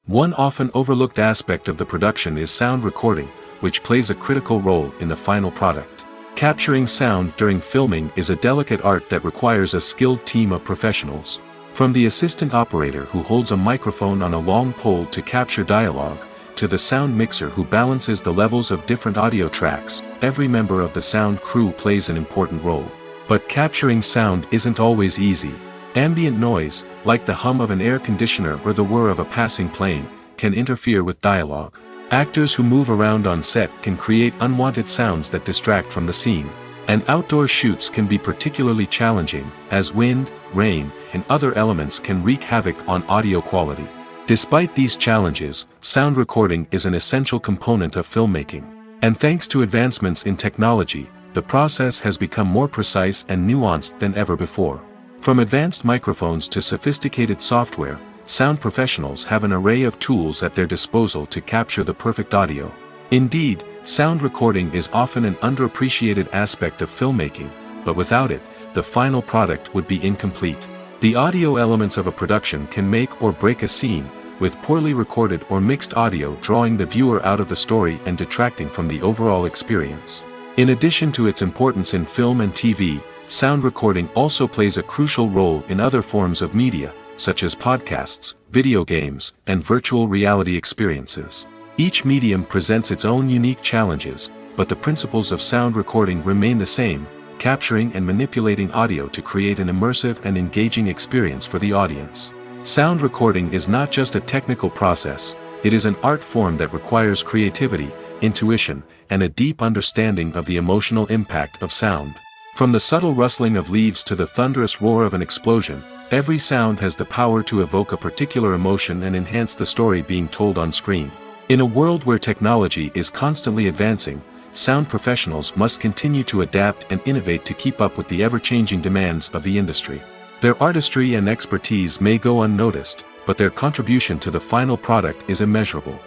One often overlooked aspect of the production is sound recording, which plays a critical role in the final product. Capturing sound during filming is a delicate art that requires a skilled team of professionals. From the assistant operator who holds a microphone on a long pole to capture dialogue, to the sound mixer who balances the levels of different audio tracks, every member of the sound crew plays an important role. But capturing sound isn't always easy. Ambient noise, like the hum of an air conditioner or the whir of a passing plane, can interfere with dialogue. Actors who move around on set can create unwanted sounds that distract from the scene. And outdoor shoots can be particularly challenging, as wind, rain, and other elements can wreak havoc on audio quality. Despite these challenges, sound recording is an essential component of filmmaking. And thanks to advancements in technology, the process has become more precise and nuanced than ever before. From advanced microphones to sophisticated software, sound professionals have an array of tools at their disposal to capture the perfect audio. Indeed, sound recording is often an underappreciated aspect of filmmaking, but without it, the final product would be incomplete. The audio elements of a production can make or break a scene, with poorly recorded or mixed audio drawing the viewer out of the story and detracting from the overall experience. In addition to its importance in film and TV, sound recording also plays a crucial role in other forms of media, such as podcasts, video games, and virtual reality experiences. Each medium presents its own unique challenges, but the principles of sound recording remain the same, capturing and manipulating audio to create an immersive and engaging experience for the audience. Sound recording is not just a technical process, it is an art form that requires creativity, intuition, and a deep understanding of the emotional impact of sound. From the subtle rustling of leaves to the thunderous roar of an explosion, every sound has the power to evoke a particular emotion and enhance the story being told on screen. In a world where technology is constantly advancing, sound professionals must continue to adapt and innovate to keep up with the ever-changing demands of the industry. Their artistry and expertise may go unnoticed, but their contribution to the final product is immeasurable.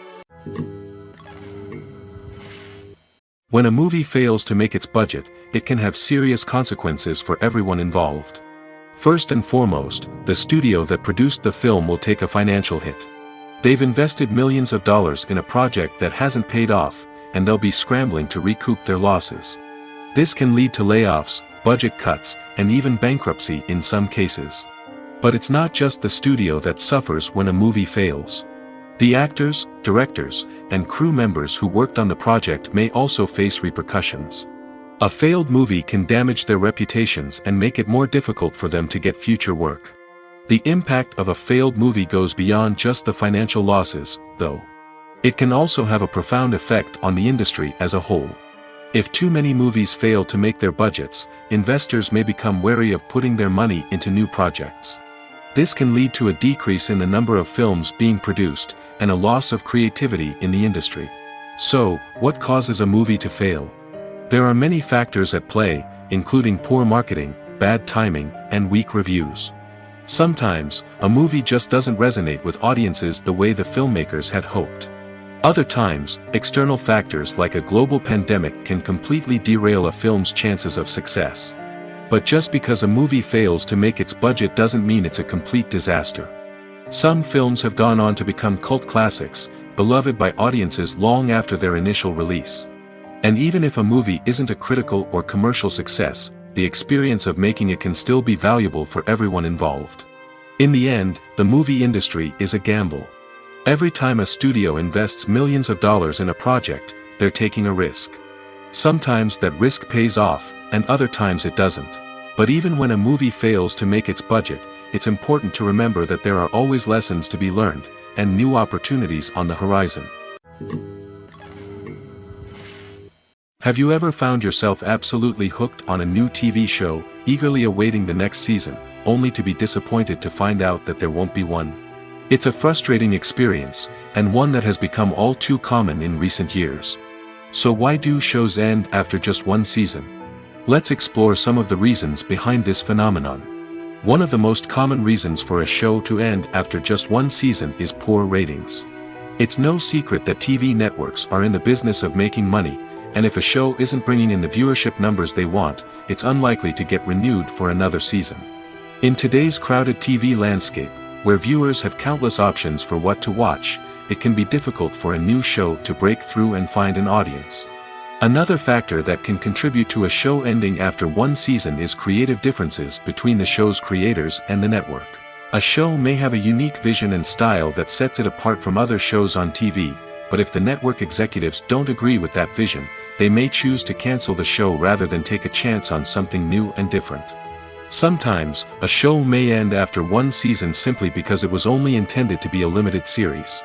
When a movie fails to make its budget, it can have serious consequences for everyone involved. First and foremost, the studio that produced the film will take a financial hit. They've invested millions of dollars in a project that hasn't paid off, and they'll be scrambling to recoup their losses. This can lead to layoffs, budget cuts, and even bankruptcy in some cases. But it's not just the studio that suffers when a movie fails. The actors, directors, and crew members who worked on the project may also face repercussions. A failed movie can damage their reputations and make it more difficult for them to get future work. The impact of a failed movie goes beyond just the financial losses, though. It can also have a profound effect on the industry as a whole. If too many movies fail to make their budgets, investors may become wary of putting their money into new projects. This can lead to a decrease in the number of films being produced, and a loss of creativity in the industry. So, what causes a movie to fail? There are many factors at play, including poor marketing, bad timing, and weak reviews. Sometimes, a movie just doesn't resonate with audiences the way the filmmakers had hoped. Other times, external factors like a global pandemic can completely derail a film's chances of success. But just because a movie fails to make its budget doesn't mean it's a complete disaster. Some films have gone on to become cult classics, beloved by audiences long after their initial release. And even if a movie isn't a critical or commercial success, the experience of making it can still be valuable for everyone involved. In the end, the movie industry is a gamble. Every time a studio invests millions of dollars in a project, they're taking a risk. Sometimes that risk pays off, and other times it doesn't. But even when a movie fails to make its budget, it's important to remember that there are always lessons to be learned, and new opportunities on the horizon. Have you ever found yourself absolutely hooked on a new TV show, eagerly awaiting the next season, only to be disappointed to find out that there won't be one? It's a frustrating experience, and one that has become all too common in recent years. So why do shows end after just one season? Let's explore some of the reasons behind this phenomenon. One of the most common reasons for a show to end after just one season is poor ratings. It's no secret that TV networks are in the business of making money, and if a show isn't bringing in the viewership numbers they want, it's unlikely to get renewed for another season. In today's crowded TV landscape, where viewers have countless options for what to watch, it can be difficult for a new show to break through and find an audience. Another factor that can contribute to a show ending after one season is creative differences between the show's creators and the network. A show may have a unique vision and style that sets it apart from other shows on TV, but if the network executives don't agree with that vision, they may choose to cancel the show rather than take a chance on something new and different. Sometimes, a show may end after one season simply because it was only intended to be a limited series.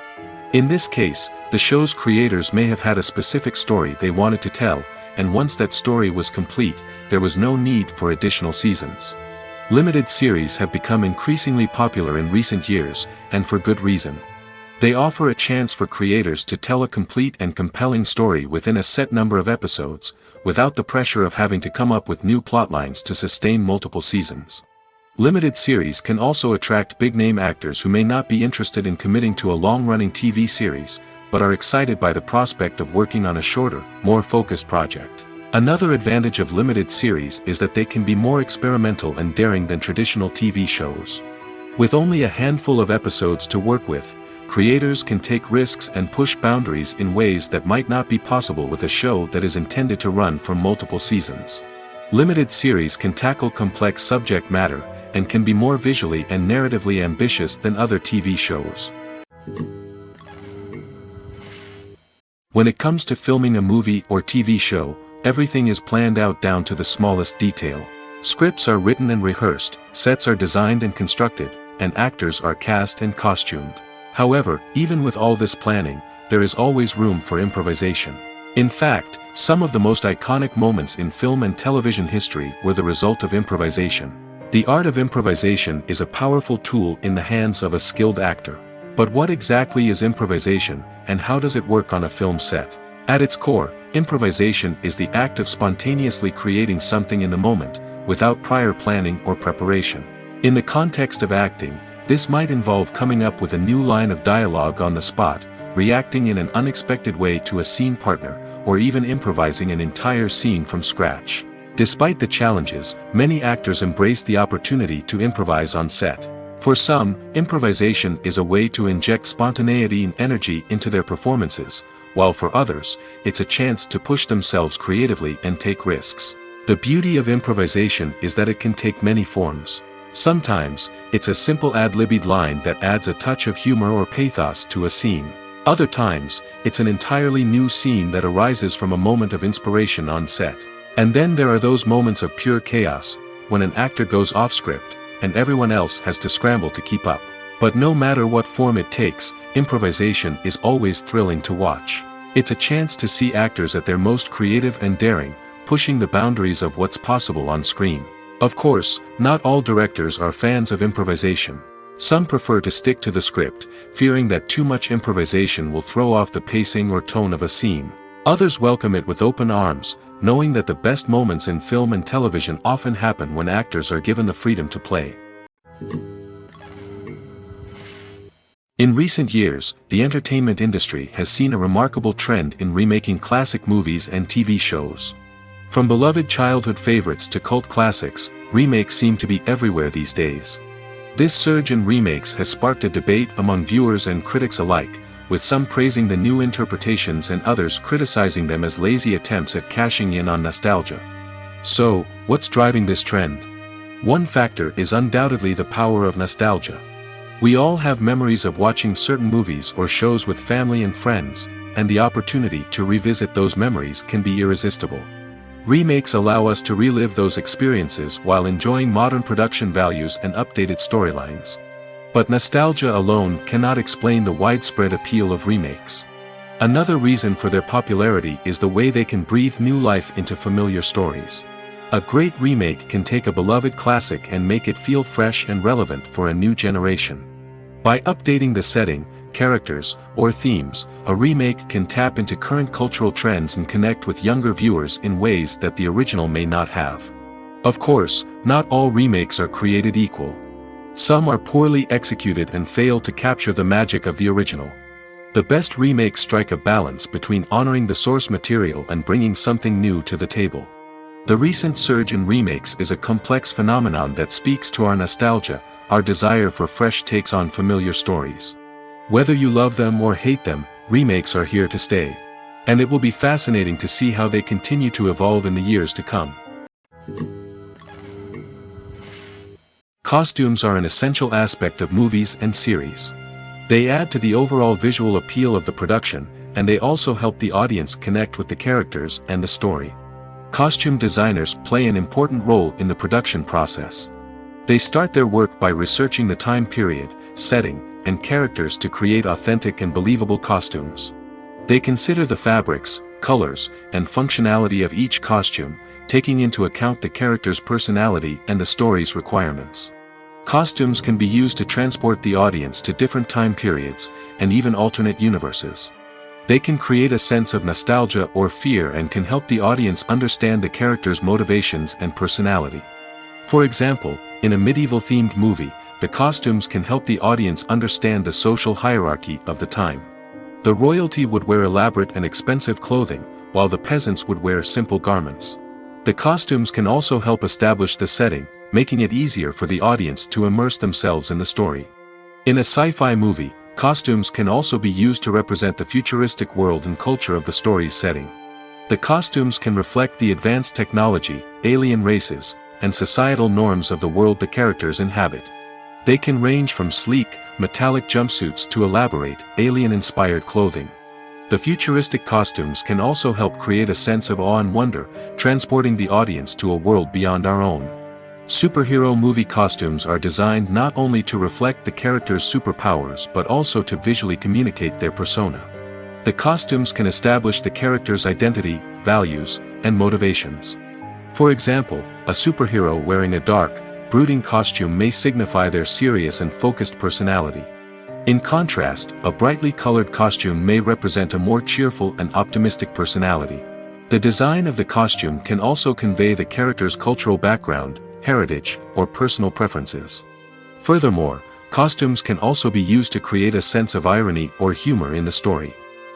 In this case, the show's creators may have had a specific story they wanted to tell, and once that story was complete, there was no need for additional seasons. Limited series have become increasingly popular in recent years, and for good reason. They offer a chance for creators to tell a complete and compelling story within a set number of episodes, without the pressure of having to come up with new plotlines to sustain multiple seasons. Limited series can also attract big-name actors who may not be interested in committing to a long-running TV series, but are excited by the prospect of working on a shorter, more focused project. Another advantage of limited series is that they can be more experimental and daring than traditional TV shows. With only a handful of episodes to work with, creators can take risks and push boundaries in ways that might not be possible with a show that is intended to run for multiple seasons. Limited series can tackle complex subject matter, and can be more visually and narratively ambitious than other TV shows. When it comes to filming a movie or TV show, everything is planned out down to the smallest detail. Scripts are written and rehearsed, sets are designed and constructed, and actors are cast and costumed. However, even with all this planning, there is always room for improvisation. In fact, some of the most iconic moments in film and television history were the result of improvisation. The art of improvisation is a powerful tool in the hands of a skilled actor. But what exactly is improvisation, and how does it work on a film set? At its core, improvisation is the act of spontaneously creating something in the moment, without prior planning or preparation. In the context of acting, this might involve coming up with a new line of dialogue on the spot, reacting in an unexpected way to a scene partner, or even improvising an entire scene from scratch. Despite the challenges, many actors embrace the opportunity to improvise on set. For some, improvisation is a way to inject spontaneity and energy into their performances, while for others, it's a chance to push themselves creatively and take risks. The beauty of improvisation is that it can take many forms. Sometimes, it's a simple ad-libbed line that adds a touch of humor or pathos to a scene. Other times, it's an entirely new scene that arises from a moment of inspiration on set. And then there are those moments of pure chaos, when an actor goes off script, and everyone else has to scramble to keep up. But no matter what form it takes, improvisation is always thrilling to watch. It's a chance to see actors at their most creative and daring, pushing the boundaries of what's possible on screen. Of course, not all directors are fans of improvisation. Some prefer to stick to the script, fearing that too much improvisation will throw off the pacing or tone of a scene. Others welcome it with open arms, knowing that the best moments in film and television often happen when actors are given the freedom to play. In recent years, the entertainment industry has seen a remarkable trend in remaking classic movies and TV shows. From beloved childhood favorites to cult classics, remakes seem to be everywhere these days. This surge in remakes has sparked a debate among viewers and critics alike, with some praising the new interpretations and others criticizing them as lazy attempts at cashing in on nostalgia. So, what's driving this trend? One factor is undoubtedly the power of nostalgia. We all have memories of watching certain movies or shows with family and friends, and the opportunity to revisit those memories can be irresistible. Remakes allow us to relive those experiences while enjoying modern production values and updated storylines. But nostalgia alone cannot explain the widespread appeal of remakes. Another reason for their popularity is the way they can breathe new life into familiar stories. A great remake can take a beloved classic and make it feel fresh and relevant for a new generation. By updating the setting, characters, or themes, a remake can tap into current cultural trends and connect with younger viewers in ways that the original may not have. Of course, not all remakes are created equal. Some are poorly executed and fail to capture the magic of the original. The best remakes strike a balance between honoring the source material and bringing something new to the table. The recent surge in remakes is a complex phenomenon that speaks to our nostalgia, our desire for fresh takes on familiar stories. Whether you love them or hate them, remakes are here to stay. And it will be fascinating to see how they continue to evolve in the years to come. Costumes are an essential aspect of movies and series. They add to the overall visual appeal of the production, and they also help the audience connect with the characters and the story. Costume designers play an important role in the production process. They start their work by researching the time period, setting, and characters to create authentic and believable costumes. They consider the fabrics, colors, and functionality of each costume, taking into account the character's personality and the story's requirements. Costumes can be used to transport the audience to different time periods, and even alternate universes. They can create a sense of nostalgia or fear and can help the audience understand the character's motivations and personality. For example, in a medieval-themed movie, the costumes can help the audience understand the social hierarchy of the time. The royalty would wear elaborate and expensive clothing, while the peasants would wear simple garments. The costumes can also help establish the setting, making it easier for the audience to immerse themselves in the story. In a sci-fi movie, costumes can also be used to represent the futuristic world and culture of the story's setting. The costumes can reflect the advanced technology, alien races, and societal norms of the world the characters inhabit. They can range from sleek, metallic jumpsuits to elaborate, alien-inspired clothing. The futuristic costumes can also help create a sense of awe and wonder, transporting the audience to a world beyond our own. Superhero movie costumes are designed not only to reflect the character's superpowers but also to visually communicate their persona. The costumes can establish the character's identity, values, and motivations. For example, a superhero wearing a dark, brooding costume may signify their serious and focused personality. In contrast, a brightly colored costume may represent a more cheerful and optimistic personality. The design of the costume can also convey the character's cultural background, heritage, or personal preferences. Furthermore, costumes can also be used to create a sense of irony or humor in the story.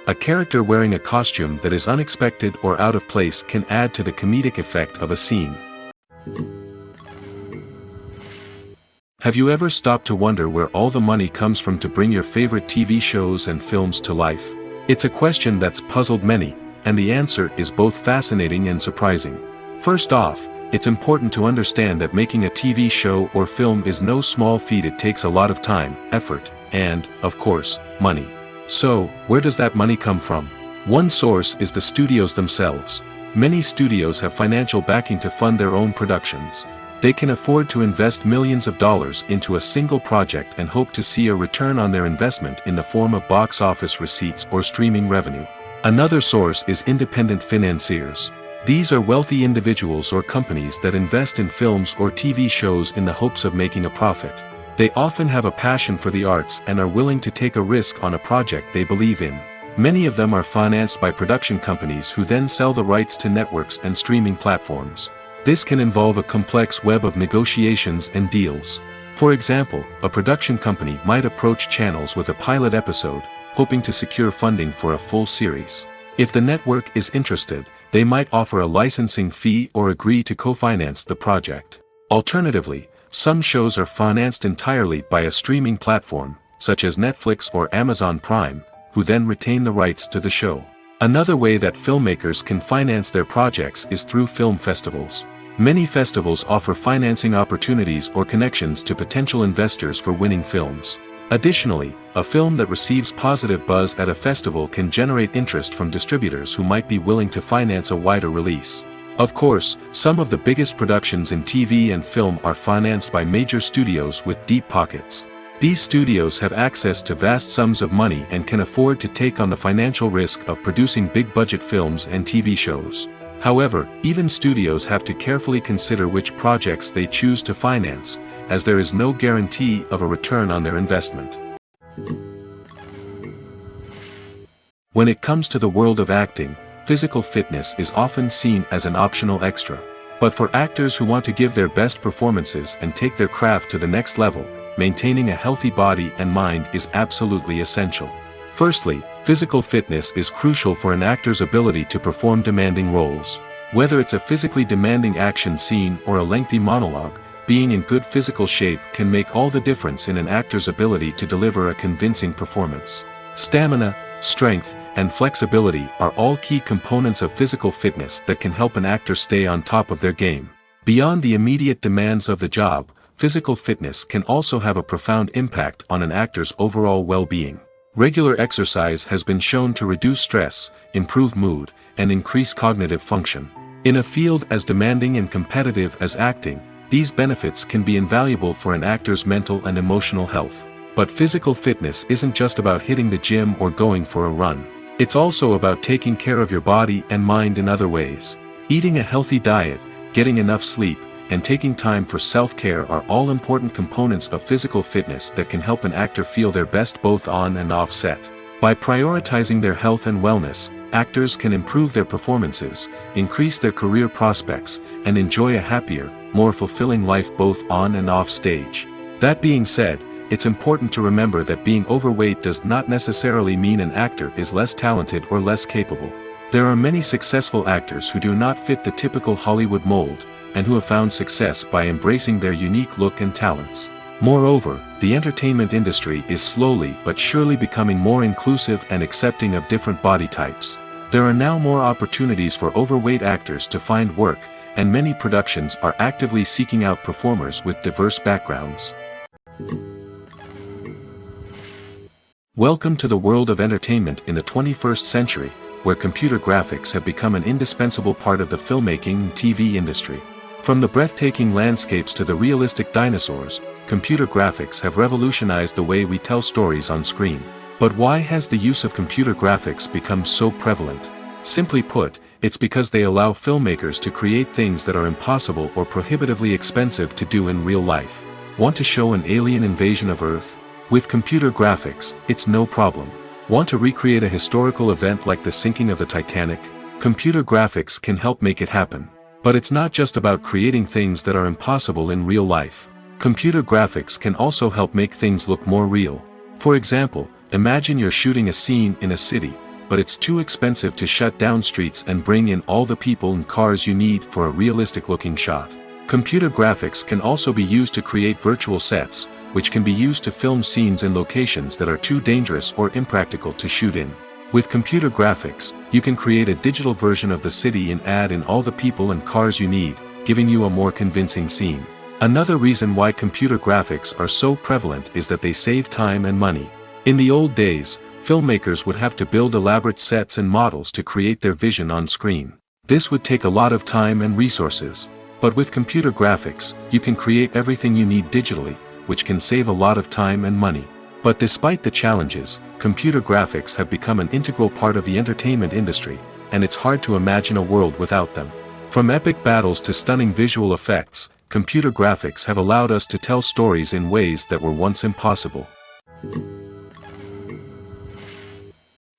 A character wearing a costume that is unexpected or out of place can add to the comedic effect of a scene. Have you ever stopped to wonder where all the money comes from to bring your favorite TV shows and films to life? It's a question that's puzzled many, and the answer is both fascinating and surprising. First off, it's important to understand that making a TV show or film is no small feat. It takes a lot of time, effort, and, of course, money. So, where does that money come from? One source is the studios themselves. Many studios have financial backing to fund their own productions. They can afford to invest millions of dollars into a single project and hope to see a return on their investment in the form of box office receipts or streaming revenue. Another source is independent financiers. These are wealthy individuals or companies that invest in films or TV shows in the hopes of making a profit. They often have a passion for the arts and are willing to take a risk on a project they believe in. Many of them are financed by production companies who then sell the rights to networks and streaming platforms. This can involve a complex web of negotiations and deals. For example, a production company might approach channels with a pilot episode, hoping to secure funding for a full series. If the network is interested, they might offer a licensing fee or agree to co-finance the project. Alternatively, some shows are financed entirely by a streaming platform, such as Netflix or Amazon Prime, who then retain the rights to the show. Another way that filmmakers can finance their projects is through film festivals. Many festivals offer financing opportunities or connections to potential investors for winning films. Additionally, a film that receives positive buzz at a festival can generate interest from distributors who might be willing to finance a wider release. Of course, some of the biggest productions in TV and film are financed by major studios with deep pockets. These studios have access to vast sums of money and can afford to take on the financial risk of producing big-budget films and TV shows. However, even studios have to carefully consider which projects they choose to finance, as there is no guarantee of a return on their investment. When it comes to the world of acting, physical fitness is often seen as an optional extra. But for actors who want to give their best performances and take their craft to the next level, maintaining a healthy body and mind is absolutely essential. Firstly, physical fitness is crucial for an actor's ability to perform demanding roles. Whether it's a physically demanding action scene or a lengthy monologue, being in good physical shape can make all the difference in an actor's ability to deliver a convincing performance. Stamina, strength, and flexibility are all key components of physical fitness that can help an actor stay on top of their game. Beyond the immediate demands of the job, physical fitness can also have a profound impact on an actor's overall well-being. Regular exercise has been shown to reduce stress, improve mood, and increase cognitive function. In a field as demanding and competitive as acting, these benefits can be invaluable for an actor's mental and emotional health. But physical fitness isn't just about hitting the gym or going for a run. It's also about taking care of your body and mind in other ways. Eating a healthy diet, getting enough sleep, and taking time for self-care are all important components of physical fitness that can help an actor feel their best both on and off set. By prioritizing their health and wellness, actors can improve their performances, increase their career prospects, and enjoy a happier, more fulfilling life both on and off stage. That being said, it's important to remember that being overweight does not necessarily mean an actor is less talented or less capable. There are many successful actors who do not fit the typical Hollywood mold, and who have found success by embracing their unique look and talents. Moreover, the entertainment industry is slowly but surely becoming more inclusive and accepting of different body types. There are now more opportunities for overweight actors to find work, and many productions are actively seeking out performers with diverse backgrounds. Welcome to the world of entertainment in the 21st century, where computer graphics have become an indispensable part of the filmmaking and TV industry. From the breathtaking landscapes to the realistic dinosaurs, computer graphics have revolutionized the way we tell stories on screen. But why has the use of computer graphics become so prevalent? Simply put, it's because they allow filmmakers to create things that are impossible or prohibitively expensive to do in real life. Want to show an alien invasion of Earth? With computer graphics, it's no problem. Want to recreate a historical event like the sinking of the Titanic? Computer graphics can help make it happen. But it's not just about creating things that are impossible in real life. Computer graphics can also help make things look more real. For example, imagine you're shooting a scene in a city, but it's too expensive to shut down streets and bring in all the people and cars you need for a realistic-looking shot. Computer graphics can also be used to create virtual sets, which can be used to film scenes in locations that are too dangerous or impractical to shoot in. With computer graphics, you can create a digital version of the city and add in all the people and cars you need, giving you a more convincing scene. Another reason why computer graphics are so prevalent is that they save time and money. In the old days, filmmakers would have to build elaborate sets and models to create their vision on screen. This would take a lot of time and resources. But with computer graphics, you can create everything you need digitally, which can save a lot of time and money. But despite the challenges, computer graphics have become an integral part of the entertainment industry, and it's hard to imagine a world without them. From epic battles to stunning visual effects, computer graphics have allowed us to tell stories in ways that were once impossible.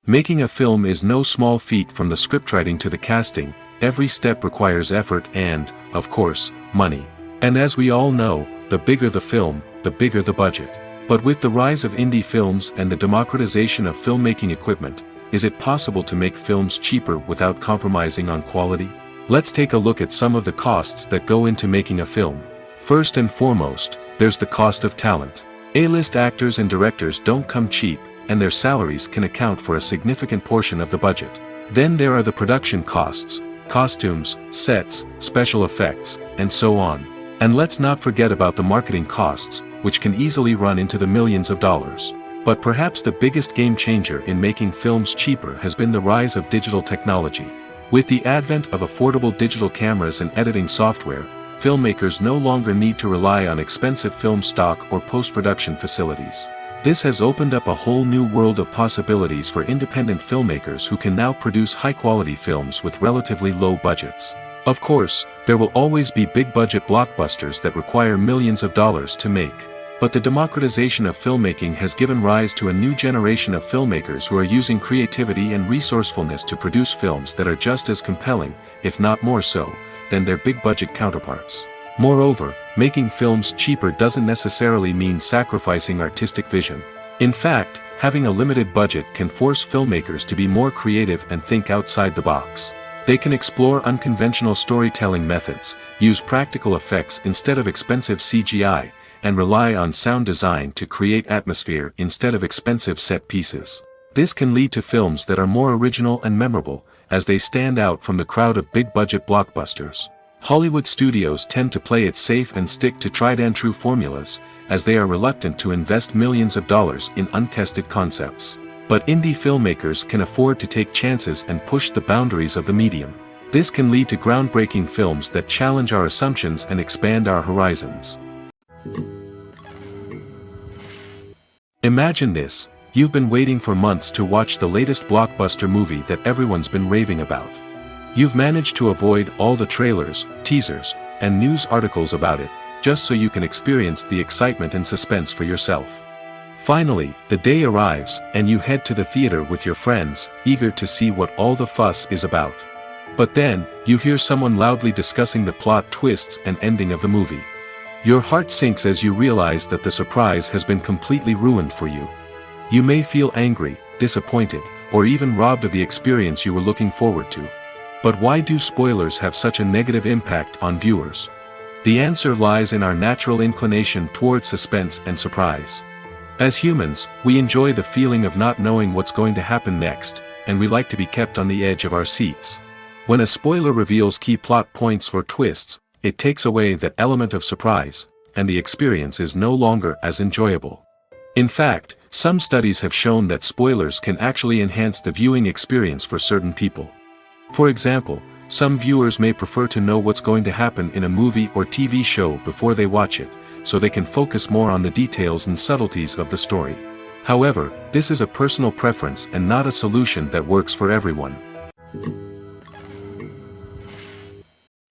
Making a film is no small feat. From the scriptwriting to the casting, every step requires effort and, of course, money. And as we all know, the bigger the film, the bigger the budget. But with the rise of indie films and the democratization of filmmaking equipment, is it possible to make films cheaper without compromising on quality? Let's take a look at some of the costs that go into making a film. First and foremost, there's the cost of talent. A-list actors and directors don't come cheap, and their salaries can account for a significant portion of the budget. Then there are the production costs, costumes, sets, special effects, and so on. And let's not forget about the marketing costs, which can easily run into the millions of dollars. But perhaps the biggest game changer in making films cheaper has been the rise of digital technology. With the advent of affordable digital cameras and editing software, filmmakers no longer need to rely on expensive film stock or post-production facilities. This has opened up a whole new world of possibilities for independent filmmakers who can now produce high-quality films with relatively low budgets. Of course, there will always be big-budget blockbusters that require millions of dollars to make. But the democratization of filmmaking has given rise to a new generation of filmmakers who are using creativity and resourcefulness to produce films that are just as compelling, if not more so, than their big-budget counterparts. Moreover, making films cheaper doesn't necessarily mean sacrificing artistic vision. In fact, having a limited budget can force filmmakers to be more creative and think outside the box. They can explore unconventional storytelling methods, use practical effects instead of expensive CGI, and rely on sound design to create atmosphere instead of expensive set pieces. This can lead to films that are more original and memorable, as they stand out from the crowd of big-budget blockbusters. Hollywood studios tend to play it safe and stick to tried-and-true formulas, as they are reluctant to invest millions of dollars in untested concepts. But indie filmmakers can afford to take chances and push the boundaries of the medium. This can lead to groundbreaking films that challenge our assumptions and expand our horizons. Imagine this: you've been waiting for months to watch the latest blockbuster movie that everyone's been raving about. You've managed to avoid all the trailers, teasers, and news articles about it, just so you can experience the excitement and suspense for yourself. Finally, the day arrives, and you head to the theater with your friends, eager to see what all the fuss is about. But then, you hear someone loudly discussing the plot twists and ending of the movie. Your heart sinks as you realize that the surprise has been completely ruined for you. You may feel angry, disappointed, or even robbed of the experience you were looking forward to. But why do spoilers have such a negative impact on viewers? The answer lies in our natural inclination toward suspense and surprise. As humans, we enjoy the feeling of not knowing what's going to happen next, and we like to be kept on the edge of our seats. When a spoiler reveals key plot points or twists, it takes away that element of surprise, and the experience is no longer as enjoyable. In fact, some studies have shown that spoilers can actually enhance the viewing experience for certain people. For example, some viewers may prefer to know what's going to happen in a movie or TV show before they watch it, so they can focus more on the details and subtleties of the story. However, this is a personal preference and not a solution that works for everyone.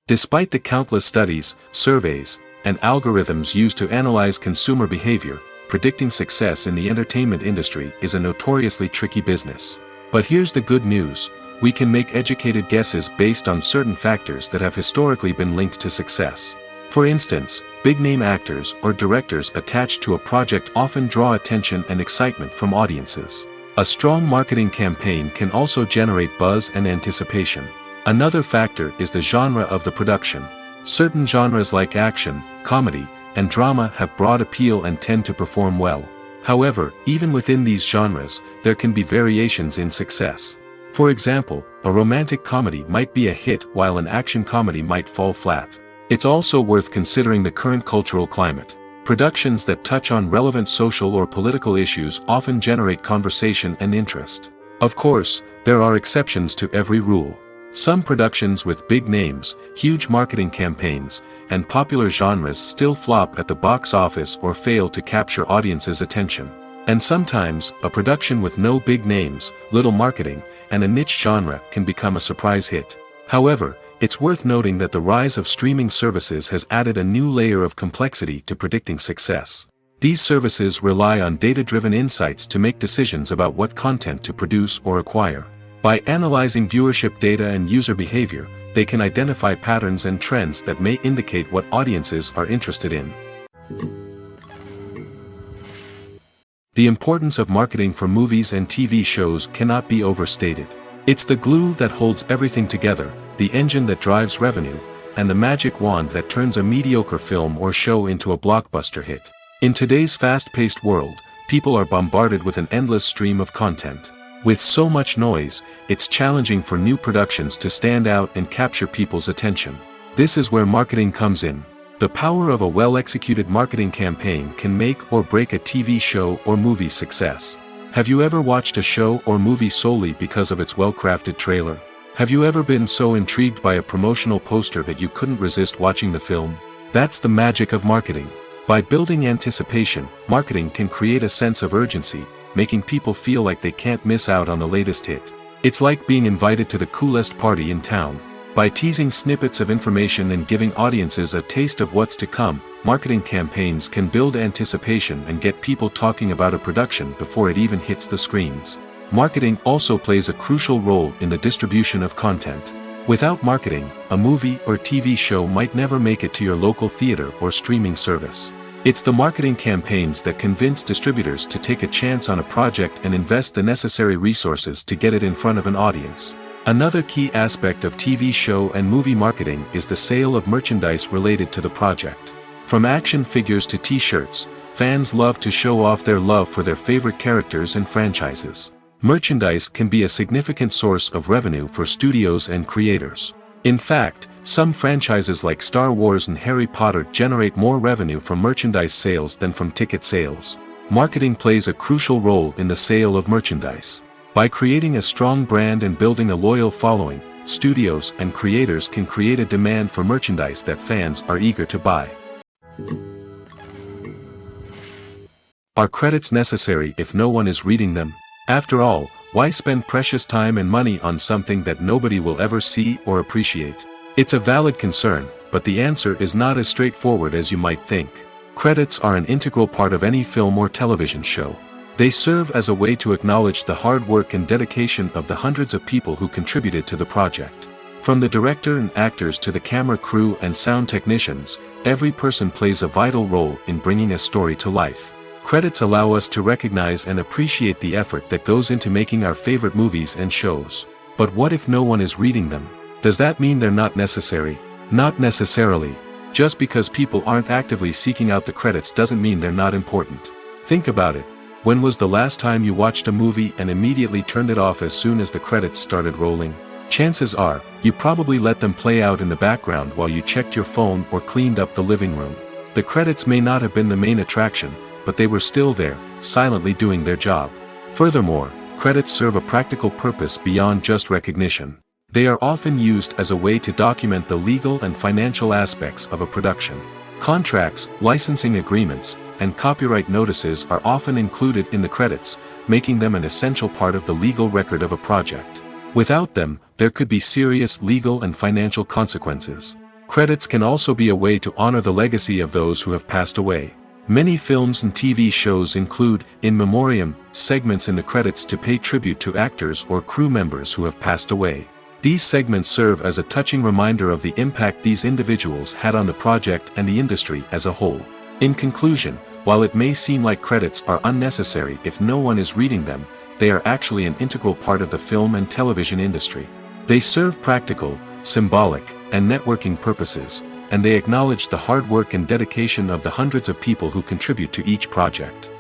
Despite the countless studies, surveys, and algorithms used to analyze consumer behavior, predicting success in the entertainment industry is a notoriously tricky business. But here's the good news: we can make educated guesses based on certain factors that have historically been linked to success. For instance, big-name actors or directors attached to a project often draw attention and excitement from audiences. A strong marketing campaign can also generate buzz and anticipation. Another factor is the genre of the production. Certain genres like action, comedy, and drama have broad appeal and tend to perform well. However, even within these genres, there can be variations in success. For example, a romantic comedy might be a hit while an action comedy might fall flat. It's also worth considering the current cultural climate. Productions that touch on relevant social or political issues often generate conversation and interest. Of course, there are exceptions to every rule. Some productions with big names, huge marketing campaigns, and popular genres still flop at the box office or fail to capture audiences' attention. And sometimes, a production with no big names, little marketing, and a niche genre can become a surprise hit. However, it's worth noting that the rise of streaming services has added a new layer of complexity to predicting success. These services rely on data-driven insights to make decisions about what content to produce or acquire. By analyzing viewership data and user behavior, they can identify patterns and trends that may indicate what audiences are interested in. The importance of marketing for movies and TV shows cannot be overstated. It's the glue that holds everything together, the engine that drives revenue, and the magic wand that turns a mediocre film or show into a blockbuster hit. In today's fast-paced world, people are bombarded with an endless stream of content. With so much noise, it's challenging for new productions to stand out and capture people's attention. This is where marketing comes in. The power of a well-executed marketing campaign can make or break a TV show or movie's success. Have you ever watched a show or movie solely because of its well-crafted trailer? Have you ever been so intrigued by a promotional poster that you couldn't resist watching the film? That's the magic of marketing. By building anticipation, marketing can create a sense of urgency, making people feel like they can't miss out on the latest hit. It's like being invited to the coolest party in town. By teasing snippets of information and giving audiences a taste of what's to come, marketing campaigns can build anticipation and get people talking about a production before it even hits the screens. Marketing also plays a crucial role in the distribution of content. Without marketing, a movie or TV show might never make it to your local theater or streaming service. It's the marketing campaigns that convince distributors to take a chance on a project and invest the necessary resources to get it in front of an audience. Another key aspect of TV show and movie marketing is the sale of merchandise related to the project. From action figures to t-shirts, fans love to show off their love for their favorite characters and franchises. Merchandise can be a significant source of revenue for studios and creators. In fact, Some franchises like Star Wars and Harry Potter generate more revenue from merchandise sales than from ticket sales. Marketing plays a crucial role in the sale of merchandise. By creating a strong brand and building a loyal following, studios and creators can create a demand for merchandise that fans are eager to buy. Are credits necessary if no one is reading them? After all, why spend precious time and money on something that nobody will ever see or appreciate? It's a valid concern, but the answer is not as straightforward as you might think. Credits are an integral part of any film or television show. They serve as a way to acknowledge the hard work and dedication of the hundreds of people who contributed to the project. From the director and actors to the camera crew and sound technicians, every person plays a vital role in bringing a story to life. Credits allow us to recognize and appreciate the effort that goes into making our favorite movies and shows. But what if no one is reading them? Does that mean they're not necessary? Not necessarily. Just because people aren't actively seeking out the credits doesn't mean they're not important. Think about it. When was the last time you watched a movie and immediately turned it off as soon as the credits started rolling? Chances are, you probably let them play out in the background while you checked your phone or cleaned up the living room. The credits may not have been the main attraction, but they were still there, silently doing their job. Furthermore, credits serve a practical purpose beyond just recognition. They are often used as a way to document the legal and financial aspects of a production. Contracts, licensing agreements, and copyright notices are often included in the credits, making them an essential part of the legal record of a project. Without them, there could be serious legal and financial consequences. Credits can also be a way to honor the legacy of those who have passed away. Many films and TV shows include, in memoriam, segments in the credits to pay tribute to actors or crew members who have passed away. These segments serve as a touching reminder of the impact these individuals had on the project and the industry as a whole. In conclusion, while it may seem like credits are unnecessary if no one is reading them, they are actually an integral part of the film and television industry. They serve practical, symbolic, and networking purposes, and they acknowledge the hard work and dedication of the hundreds of people who contribute to each project.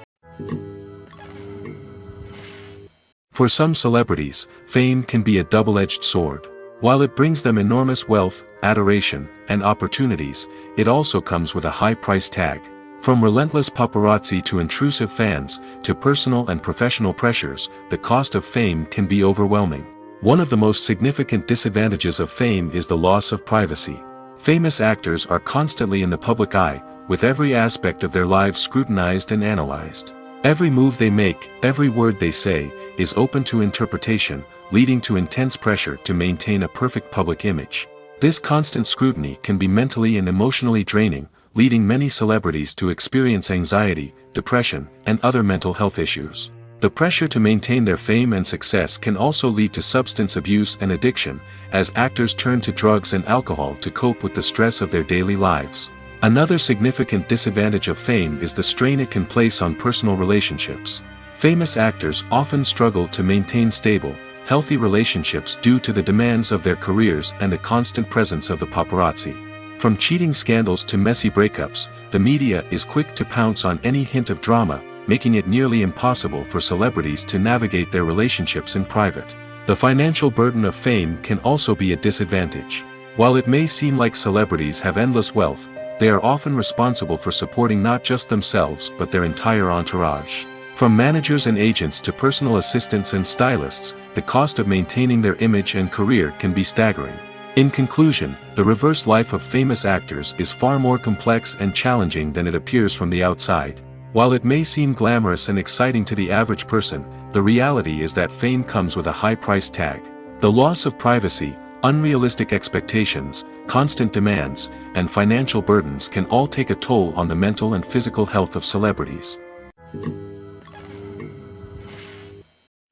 For some celebrities, fame can be a double-edged sword. While it brings them enormous wealth, adoration, and opportunities, it also comes with a high price tag. From relentless paparazzi to intrusive fans, to personal and professional pressures, the cost of fame can be overwhelming. One of the most significant disadvantages of fame is the loss of privacy. Famous actors are constantly in the public eye, with every aspect of their lives scrutinized and analyzed. Every move they make, every word they say, is open to interpretation, leading to intense pressure to maintain a perfect public image. This constant scrutiny can be mentally and emotionally draining, leading many celebrities to experience anxiety, depression, and other mental health issues. The pressure to maintain their fame and success can also lead to substance abuse and addiction, as actors turn to drugs and alcohol to cope with the stress of their daily lives. Another significant disadvantage of fame is the strain it can place on personal relationships. Famous actors often struggle to maintain stable, healthy relationships due to the demands of their careers and the constant presence of the paparazzi. From cheating scandals to messy breakups, the media is quick to pounce on any hint of drama, making it nearly impossible for celebrities to navigate their relationships in private. The financial burden of fame can also be a disadvantage. While it may seem like celebrities have endless wealth, they are often responsible for supporting not just themselves but their entire entourage. From managers and agents to personal assistants and stylists, the cost of maintaining their image and career can be staggering. In conclusion, the reverse life of famous actors is far more complex and challenging than it appears from the outside. While it may seem glamorous and exciting to the average person, the reality is that fame comes with a high price tag. The loss of privacy, unrealistic expectations, constant demands, and financial burdens can all take a toll on the mental and physical health of celebrities.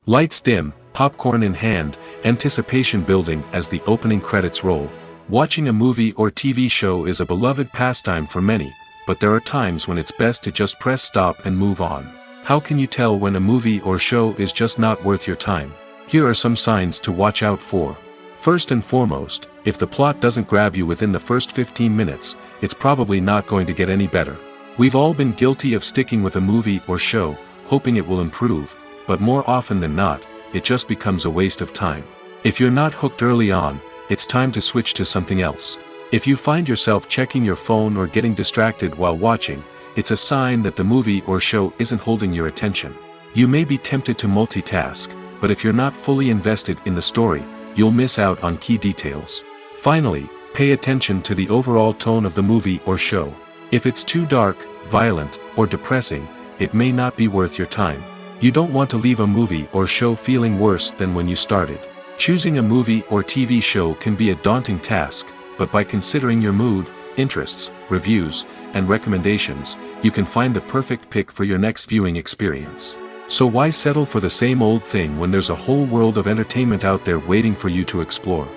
Lights dim, popcorn in hand, anticipation building as the opening credits roll. Watching a movie or TV show is a beloved pastime for many, but there are times when it's best to just press stop and move on. How can you tell when a movie or show is just not worth your time? Here are some signs to watch out for. First and foremost, if the plot doesn't grab you within the first 15 minutes, it's probably not going to get any better. We've all been guilty of sticking with a movie or show, hoping it will improve, but more often than not, it just becomes a waste of time. If you're not hooked early on, it's time to switch to something else. If you find yourself checking your phone or getting distracted while watching, it's a sign that the movie or show isn't holding your attention. You may be tempted to multitask, but if you're not fully invested in the story, you'll miss out on key details. Finally, pay attention to the overall tone of the movie or show. If it's too dark, violent, or depressing, it may not be worth your time. You don't want to leave a movie or show feeling worse than when you started. Choosing a movie or TV show can be a daunting task, but by considering your mood, interests, reviews, and recommendations, you can find the perfect pick for your next viewing experience. So why settle for the same old thing when there's a whole world of entertainment out there waiting for you to explore?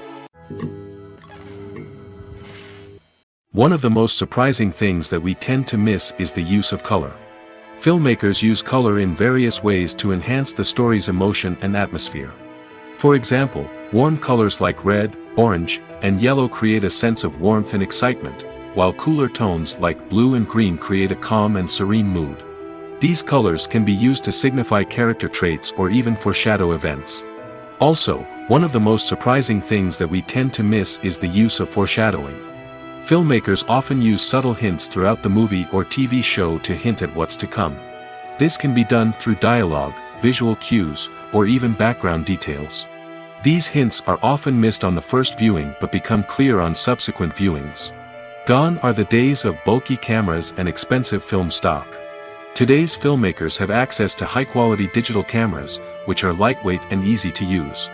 One of the most surprising things that we tend to miss is the use of color. Filmmakers use color in various ways to enhance the story's emotion and atmosphere. For example, warm colors like red, orange, and yellow create a sense of warmth and excitement, while cooler tones like blue and green create a calm and serene mood. These colors can be used to signify character traits or even foreshadow events. Also, one of the most surprising things that we tend to miss is the use of foreshadowing. Filmmakers often use subtle hints throughout the movie or TV show to hint at what's to come. This can be done through dialogue, visual cues, or even background details. These hints are often missed on the first viewing but become clear on subsequent viewings. Gone are the days of bulky cameras and expensive film stock. Today's filmmakers have access to high-quality digital cameras, which are lightweight and easy to use.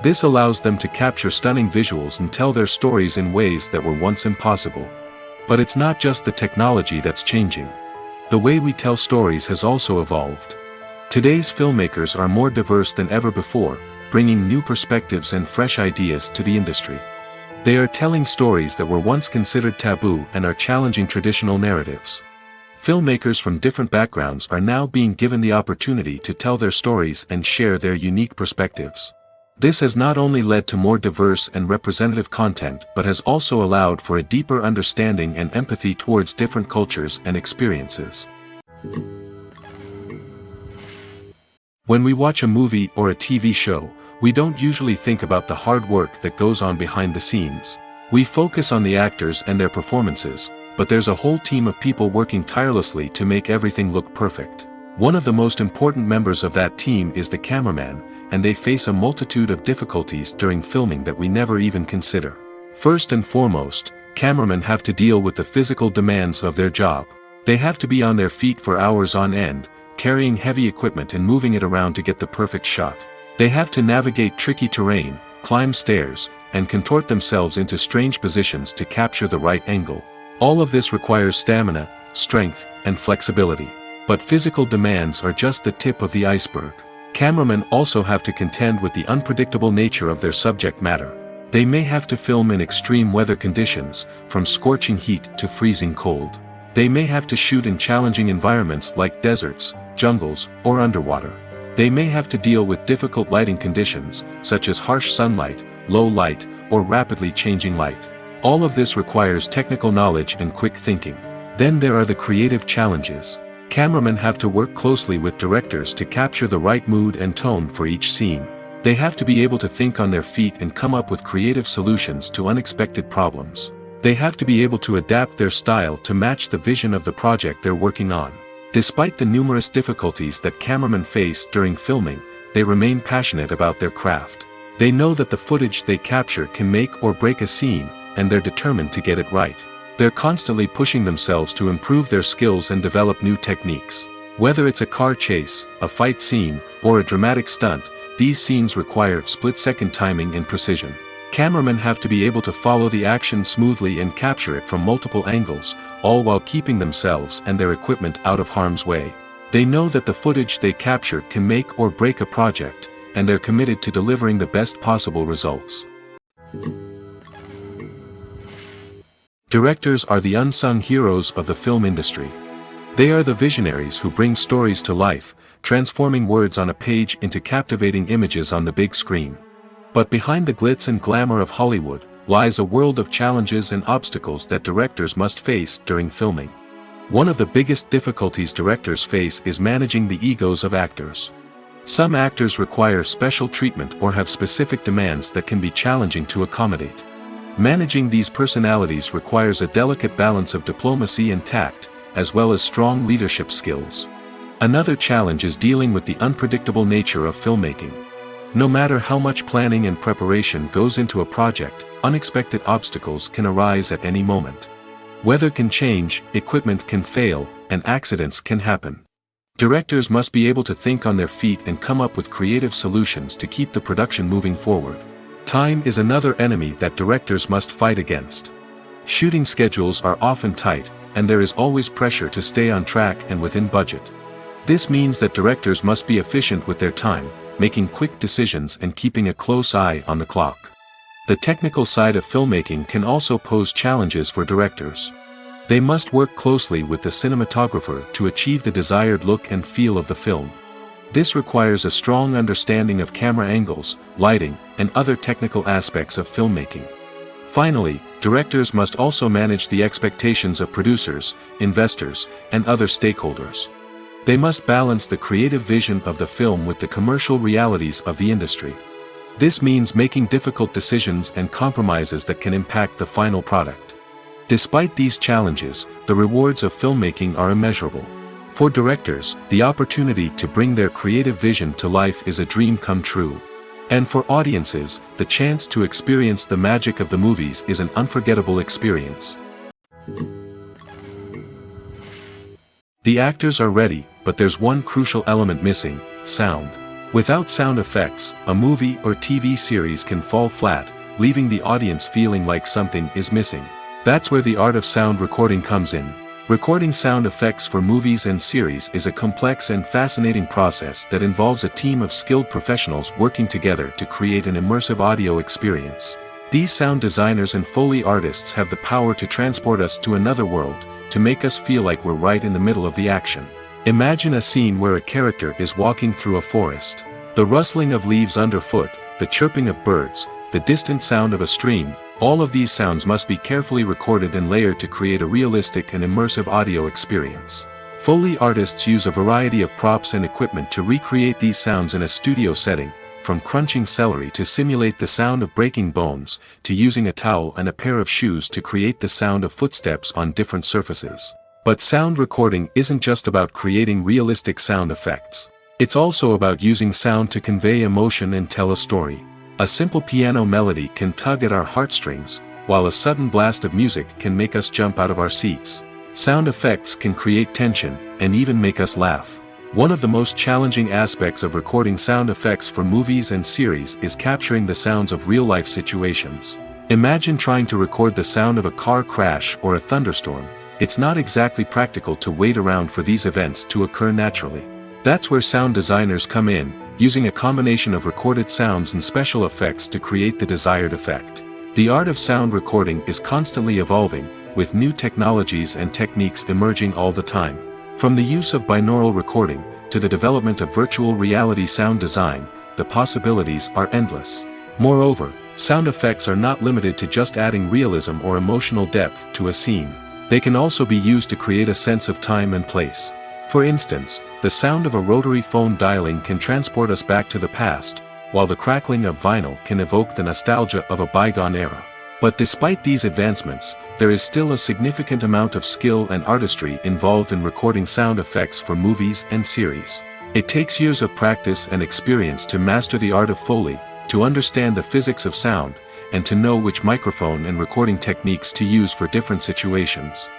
This allows them to capture stunning visuals and tell their stories in ways that were once impossible. But it's not just the technology that's changing. The way we tell stories has also evolved. Today's filmmakers are more diverse than ever before, bringing new perspectives and fresh ideas to the industry. They are telling stories that were once considered taboo and are challenging traditional narratives. Filmmakers from different backgrounds are now being given the opportunity to tell their stories and share their unique perspectives. This has not only led to more diverse and representative content but has also allowed for a deeper understanding and empathy towards different cultures and experiences. When we watch a movie or a TV show, we don't usually think about the hard work that goes on behind the scenes. We focus on the actors and their performances, but there's a whole team of people working tirelessly to make everything look perfect. One of the most important members of that team is the cameraman, and they face a multitude of difficulties during filming that we never even consider. First and foremost, cameramen have to deal with the physical demands of their job. They have to be on their feet for hours on end, carrying heavy equipment and moving it around to get the perfect shot. They have to navigate tricky terrain, climb stairs, and contort themselves into strange positions to capture the right angle. All of this requires stamina, strength, and flexibility. But physical demands are just the tip of the iceberg. Cameramen also have to contend with the unpredictable nature of their subject matter. They may have to film in extreme weather conditions, from scorching heat to freezing cold. They may have to shoot in challenging environments like deserts, jungles, or underwater. They may have to deal with difficult lighting conditions, such as harsh sunlight, low light, or rapidly changing light. All of this requires technical knowledge and quick thinking. Then there are the creative challenges. Cameramen have to work closely with directors to capture the right mood and tone for each scene. They have to be able to think on their feet and come up with creative solutions to unexpected problems. They have to be able to adapt their style to match the vision of the project they're working on. Despite the numerous difficulties that cameramen face during filming, they remain passionate about their craft. They know that the footage they capture can make or break a scene, and they're determined to get it right. They're constantly pushing themselves to improve their skills and develop new techniques. Whether it's a car chase, a fight scene, or a dramatic stunt, these scenes require split-second timing and precision. Cameramen have to be able to follow the action smoothly and capture it from multiple angles, all while keeping themselves and their equipment out of harm's way. They know that the footage they capture can make or break a project, and they're committed to delivering the best possible results. Directors are the unsung heroes of the film industry. They are the visionaries who bring stories to life, transforming words on a page into captivating images on the big screen. But behind the glitz and glamour of Hollywood, lies a world of challenges and obstacles that directors must face during filming. One of the biggest difficulties directors face is managing the egos of actors. Some actors require special treatment or have specific demands that can be challenging to accommodate. Managing these personalities requires a delicate balance of diplomacy and tact, as well as strong leadership skills. Another challenge is dealing with the unpredictable nature of filmmaking. No matter how much planning and preparation goes into a project, unexpected obstacles can arise at any moment. Weather can change, equipment can fail, and accidents can happen. Directors must be able to think on their feet and come up with creative solutions to keep the production moving forward. Time is another enemy that directors must fight against. Shooting schedules are often tight, and there is always pressure to stay on track and within budget. This means that directors must be efficient with their time, making quick decisions and keeping a close eye on the clock. The technical side of filmmaking can also pose challenges for directors. They must work closely with the cinematographer to achieve the desired look and feel of the film. This requires a strong understanding of camera angles, lighting, and other technical aspects of filmmaking. Finally, directors must also manage the expectations of producers, investors, and other stakeholders. They must balance the creative vision of the film with the commercial realities of the industry. This means making difficult decisions and compromises that can impact the final product. Despite these challenges, the rewards of filmmaking are immeasurable. For directors, the opportunity to bring their creative vision to life is a dream come true. And for audiences, the chance to experience the magic of the movies is an unforgettable experience. The actors are ready, but there's one crucial element missing: sound. Without sound effects, a movie or TV series can fall flat, leaving the audience feeling like something is missing. That's where the art of sound recording comes in. Recording sound effects for movies and series is a complex and fascinating process that involves a team of skilled professionals working together to create an immersive audio experience. These sound designers and Foley artists have the power to transport us to another world, to make us feel like we're right in the middle of the action. Imagine a scene where a character is walking through a forest. The rustling of leaves underfoot, the chirping of birds, the distant sound of a stream, all of these sounds must be carefully recorded and layered to create a realistic and immersive audio experience. Foley artists use a variety of props and equipment to recreate these sounds in a studio setting, from crunching celery to simulate the sound of breaking bones, to using a towel and a pair of shoes to create the sound of footsteps on different surfaces. But sound recording isn't just about creating realistic sound effects. It's also about using sound to convey emotion and tell a story. A simple piano melody can tug at our heartstrings, while a sudden blast of music can make us jump out of our seats. Sound effects can create tension, and even make us laugh. One of the most challenging aspects of recording sound effects for movies and series is capturing the sounds of real-life situations. Imagine trying to record the sound of a car crash or a thunderstorm. It's not exactly practical to wait around for these events to occur naturally. That's where sound designers come in, using a combination of recorded sounds and special effects to create the desired effect. The art of sound recording is constantly evolving, with new technologies and techniques emerging all the time. From the use of binaural recording, to the development of virtual reality sound design, the possibilities are endless. Moreover, sound effects are not limited to just adding realism or emotional depth to a scene. They can also be used to create a sense of time and place. For instance, the sound of a rotary phone dialing can transport us back to the past, while the crackling of vinyl can evoke the nostalgia of a bygone era. But despite these advancements, there is still a significant amount of skill and artistry involved in recording sound effects for movies and series. It takes years of practice and experience to master the art of Foley, to understand the physics of sound, and to know which microphone and recording techniques to use for different situations.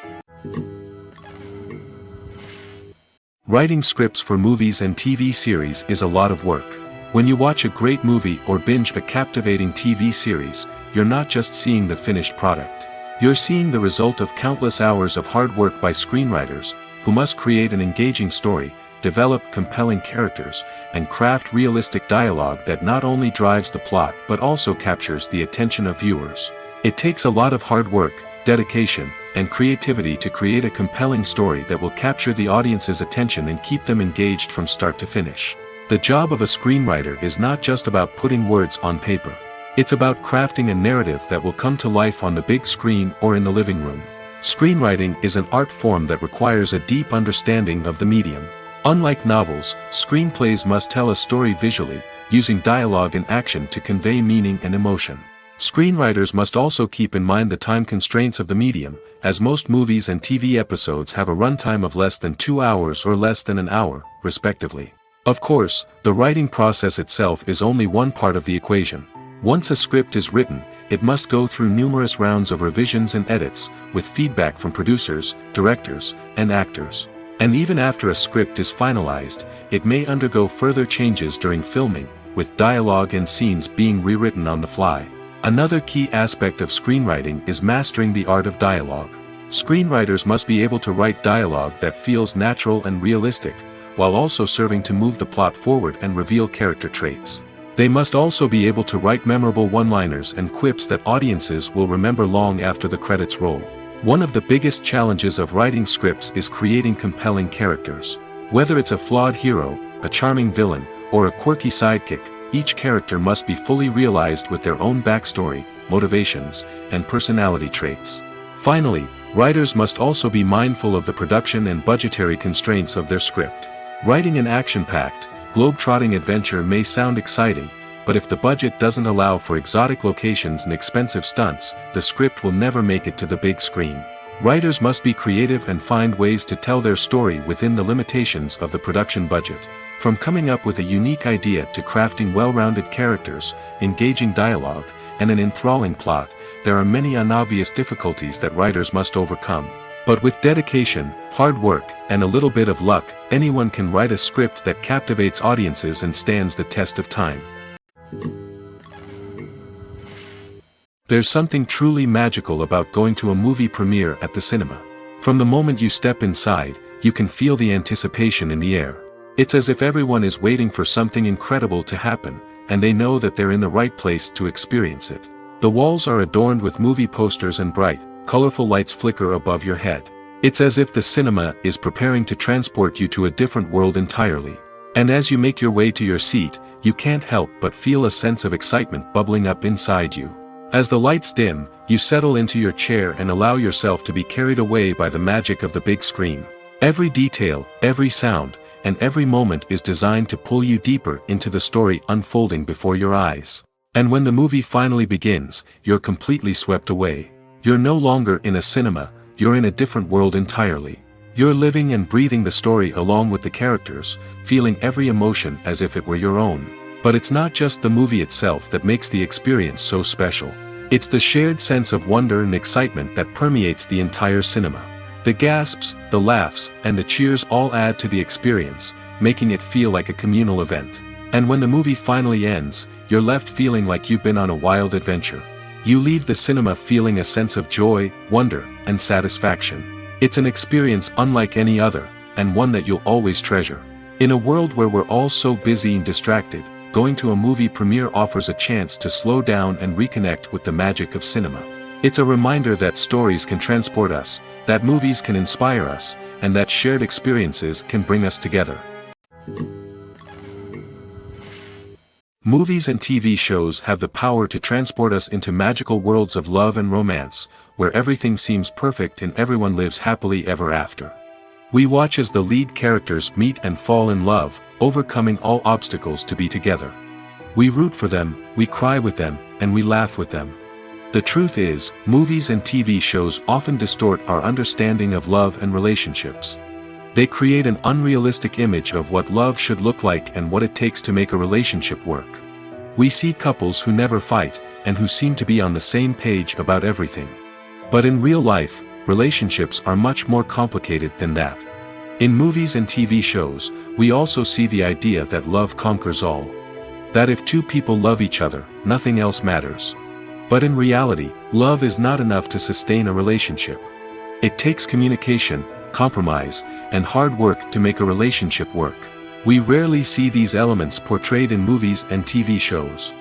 Writing scripts for movies and TV series is a lot of work. When you watch a great movie or binge a captivating TV series, you're not just seeing the finished product. You're seeing the result of countless hours of hard work by screenwriters, who must create an engaging story, develop compelling characters, and craft realistic dialogue that not only drives the plot but also captures the attention of viewers. It takes a lot of hard work, dedication, and creativity to create a compelling story that will capture the audience's attention and keep them engaged from start to finish. The job of a screenwriter is not just about putting words on paper. It's about crafting a narrative that will come to life on the big screen or in the living room. Screenwriting is an art form that requires a deep understanding of the medium. Unlike novels, screenplays must tell a story visually, using dialogue and action to convey meaning and emotion. Screenwriters must also keep in mind the time constraints of the medium, as most movies and TV episodes have a runtime of less than 2 hours or less than an hour, respectively. Of course, the writing process itself is only one part of the equation. Once a script is written, it must go through numerous rounds of revisions and edits, with feedback from producers, directors, and actors. And even after a script is finalized, it may undergo further changes during filming, with dialogue and scenes being rewritten on the fly. Another key aspect of screenwriting is mastering the art of dialogue. Screenwriters must be able to write dialogue that feels natural and realistic, while also serving to move the plot forward and reveal character traits. They must also be able to write memorable one-liners and quips that audiences will remember long after the credits roll. One of the biggest challenges of writing scripts is creating compelling characters. Whether it's a flawed hero, a charming villain, or a quirky sidekick, each character must be fully realized with their own backstory, motivations, and personality traits. Finally, writers must also be mindful of the production and budgetary constraints of their script. Writing an action-packed, globe-trotting adventure may sound exciting, but if the budget doesn't allow for exotic locations and expensive stunts, the script will never make it to the big screen. Writers must be creative and find ways to tell their story within the limitations of the production budget. From coming up with a unique idea to crafting well-rounded characters, engaging dialogue, and an enthralling plot, there are many unobvious difficulties that writers must overcome. But with dedication, hard work, and a little bit of luck, anyone can write a script that captivates audiences and stands the test of time. There's something truly magical about going to a movie premiere at the cinema. From the moment you step inside, you can feel the anticipation in the air. It's as if everyone is waiting for something incredible to happen, and they know that they're in the right place to experience it. The walls are adorned with movie posters and bright, colorful lights flicker above your head. It's as if the cinema is preparing to transport you to a different world entirely. And as you make your way to your seat, you can't help but feel a sense of excitement bubbling up inside you. As the lights dim, you settle into your chair and allow yourself to be carried away by the magic of the big screen. Every detail, every sound, and every moment is designed to pull you deeper into the story unfolding before your eyes. And when the movie finally begins, you're completely swept away. You're no longer in a cinema, you're in a different world entirely. You're living and breathing the story along with the characters, feeling every emotion as if it were your own. But it's not just the movie itself that makes the experience so special. It's the shared sense of wonder and excitement that permeates the entire cinema. The gasps, the laughs, and the cheers all add to the experience, making it feel like a communal event. And when the movie finally ends, you're left feeling like you've been on a wild adventure. You leave the cinema feeling a sense of joy, wonder, and satisfaction. It's an experience unlike any other, and one that you'll always treasure. In a world where we're all so busy and distracted, going to a movie premiere offers a chance to slow down and reconnect with the magic of cinema. It's a reminder that stories can transport us, that movies can inspire us, and that shared experiences can bring us together. Movies and TV shows have the power to transport us into magical worlds of love and romance, where everything seems perfect and everyone lives happily ever after. We watch as the lead characters meet and fall in love, overcoming all obstacles to be together. We root for them, we cry with them, and we laugh with them. The truth is, movies and TV shows often distort our understanding of love and relationships. They create an unrealistic image of what love should look like and what it takes to make a relationship work. We see couples who never fight, and who seem to be on the same page about everything. But in real life, relationships are much more complicated than that. In movies and TV shows, we also see the idea that love conquers all. That if two people love each other, nothing else matters. But in reality, love is not enough to sustain a relationship. It takes communication, compromise, and hard work to make a relationship work. We rarely see these elements portrayed in movies and TV shows.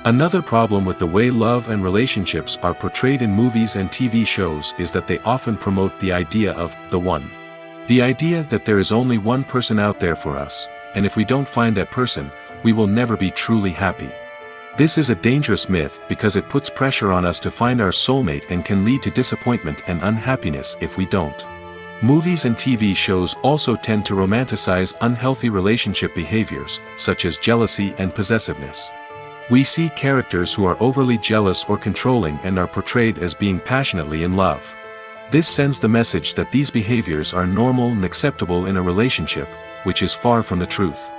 Another problem with the way love and relationships are portrayed in movies and TV shows is that they often promote the idea of the one. The idea that there is only one person out there for us, and if we don't find that person, we will never be truly happy. This is a dangerous myth because it puts pressure on us to find our soulmate and can lead to disappointment and unhappiness if we don't. Movies and TV shows also tend to romanticize unhealthy relationship behaviors, such as jealousy and possessiveness. We see characters who are overly jealous or controlling and are portrayed as being passionately in love. This sends the message that these behaviors are normal and acceptable in a relationship, which is far from the truth.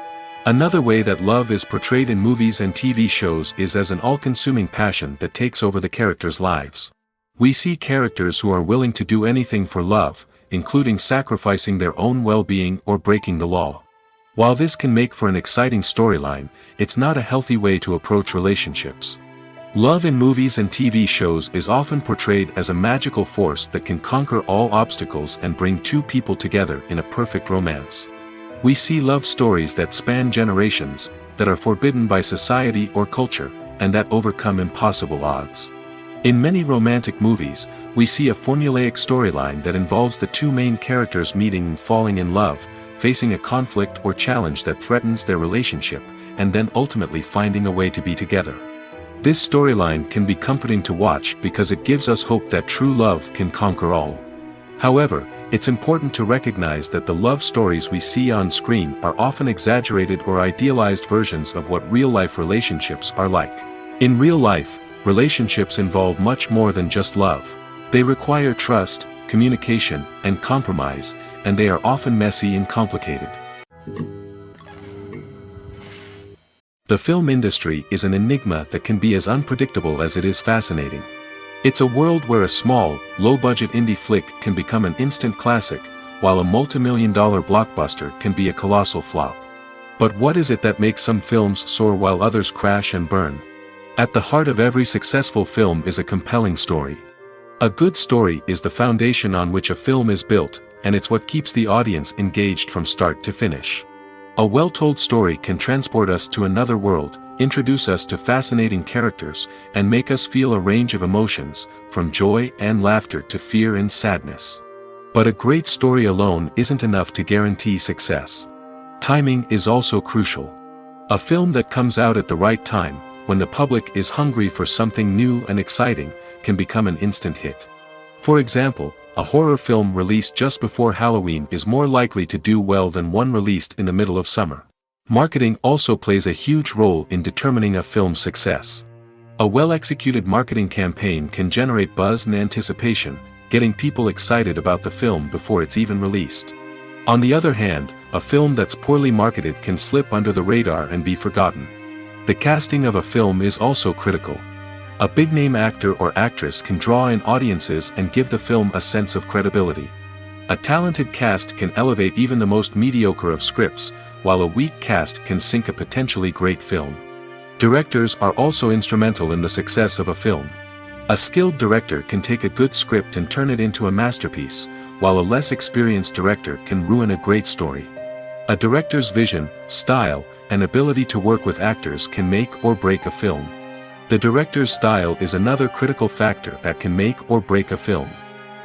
Another way that love is portrayed in movies and TV shows is as an all-consuming passion that takes over the characters' lives. We see characters who are willing to do anything for love, including sacrificing their own well-being or breaking the law. While this can make for an exciting storyline, it's not a healthy way to approach relationships. Love in movies and TV shows is often portrayed as a magical force that can conquer all obstacles and bring two people together in a perfect romance. We see love stories that span generations, that are forbidden by society or culture, and that overcome impossible odds. In many romantic movies, we see a formulaic storyline that involves the two main characters meeting and falling in love, facing a conflict or challenge that threatens their relationship, and then ultimately finding a way to be together. This storyline can be comforting to watch because it gives us hope that true love can conquer all. However, it's important to recognize that the love stories we see on screen are often exaggerated or idealized versions of what real-life relationships are like. In real life, relationships involve much more than just love. They require trust, communication, and compromise, and they are often messy and complicated. The film industry is an enigma that can be as unpredictable as it is fascinating. It's a world where a small, low-budget indie flick can become an instant classic, while a multi-million-dollar blockbuster can be a colossal flop. But what is it that makes some films soar while others crash and burn? At the heart of every successful film is a compelling story. A good story is the foundation on which a film is built, and it's what keeps the audience engaged from start to finish. A well-told story can transport us to another world, introduce us to fascinating characters, and make us feel a range of emotions, from joy and laughter to fear and sadness. But a great story alone isn't enough to guarantee success. Timing is also crucial. A film that comes out at the right time, when the public is hungry for something new and exciting, can become an instant hit. For example, a horror film released just before Halloween is more likely to do well than one released in the middle of summer. Marketing also plays a huge role in determining a film's success. A well-executed marketing campaign can generate buzz and anticipation, getting people excited about the film before it's even released. On the other hand, a film that's poorly marketed can slip under the radar and be forgotten. The casting of a film is also critical. A big-name actor or actress can draw in audiences and give the film a sense of credibility. A talented cast can elevate even the most mediocre of scripts, while a weak cast can sink a potentially great film. Directors are also instrumental in the success of a film. A skilled director can take a good script and turn it into a masterpiece, while a less experienced director can ruin a great story. A director's vision, style, and ability to work with actors can make or break a film. The director's style is another critical factor that can make or break a film.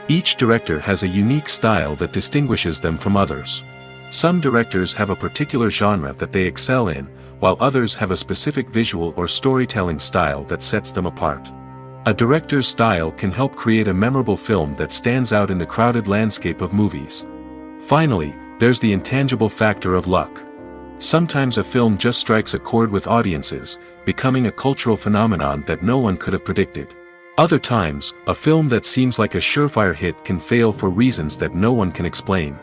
Each director has a unique style that distinguishes them from others. Some directors have a particular genre that they excel in, while others have a specific visual or storytelling style that sets them apart. A director's style can help create a memorable film that stands out in the crowded landscape of movies. Finally, there's the intangible factor of luck. Sometimes a film just strikes a chord with audiences, becoming a cultural phenomenon that no one could have predicted. Other times, a film that seems like a surefire hit can fail for reasons that no one can explain.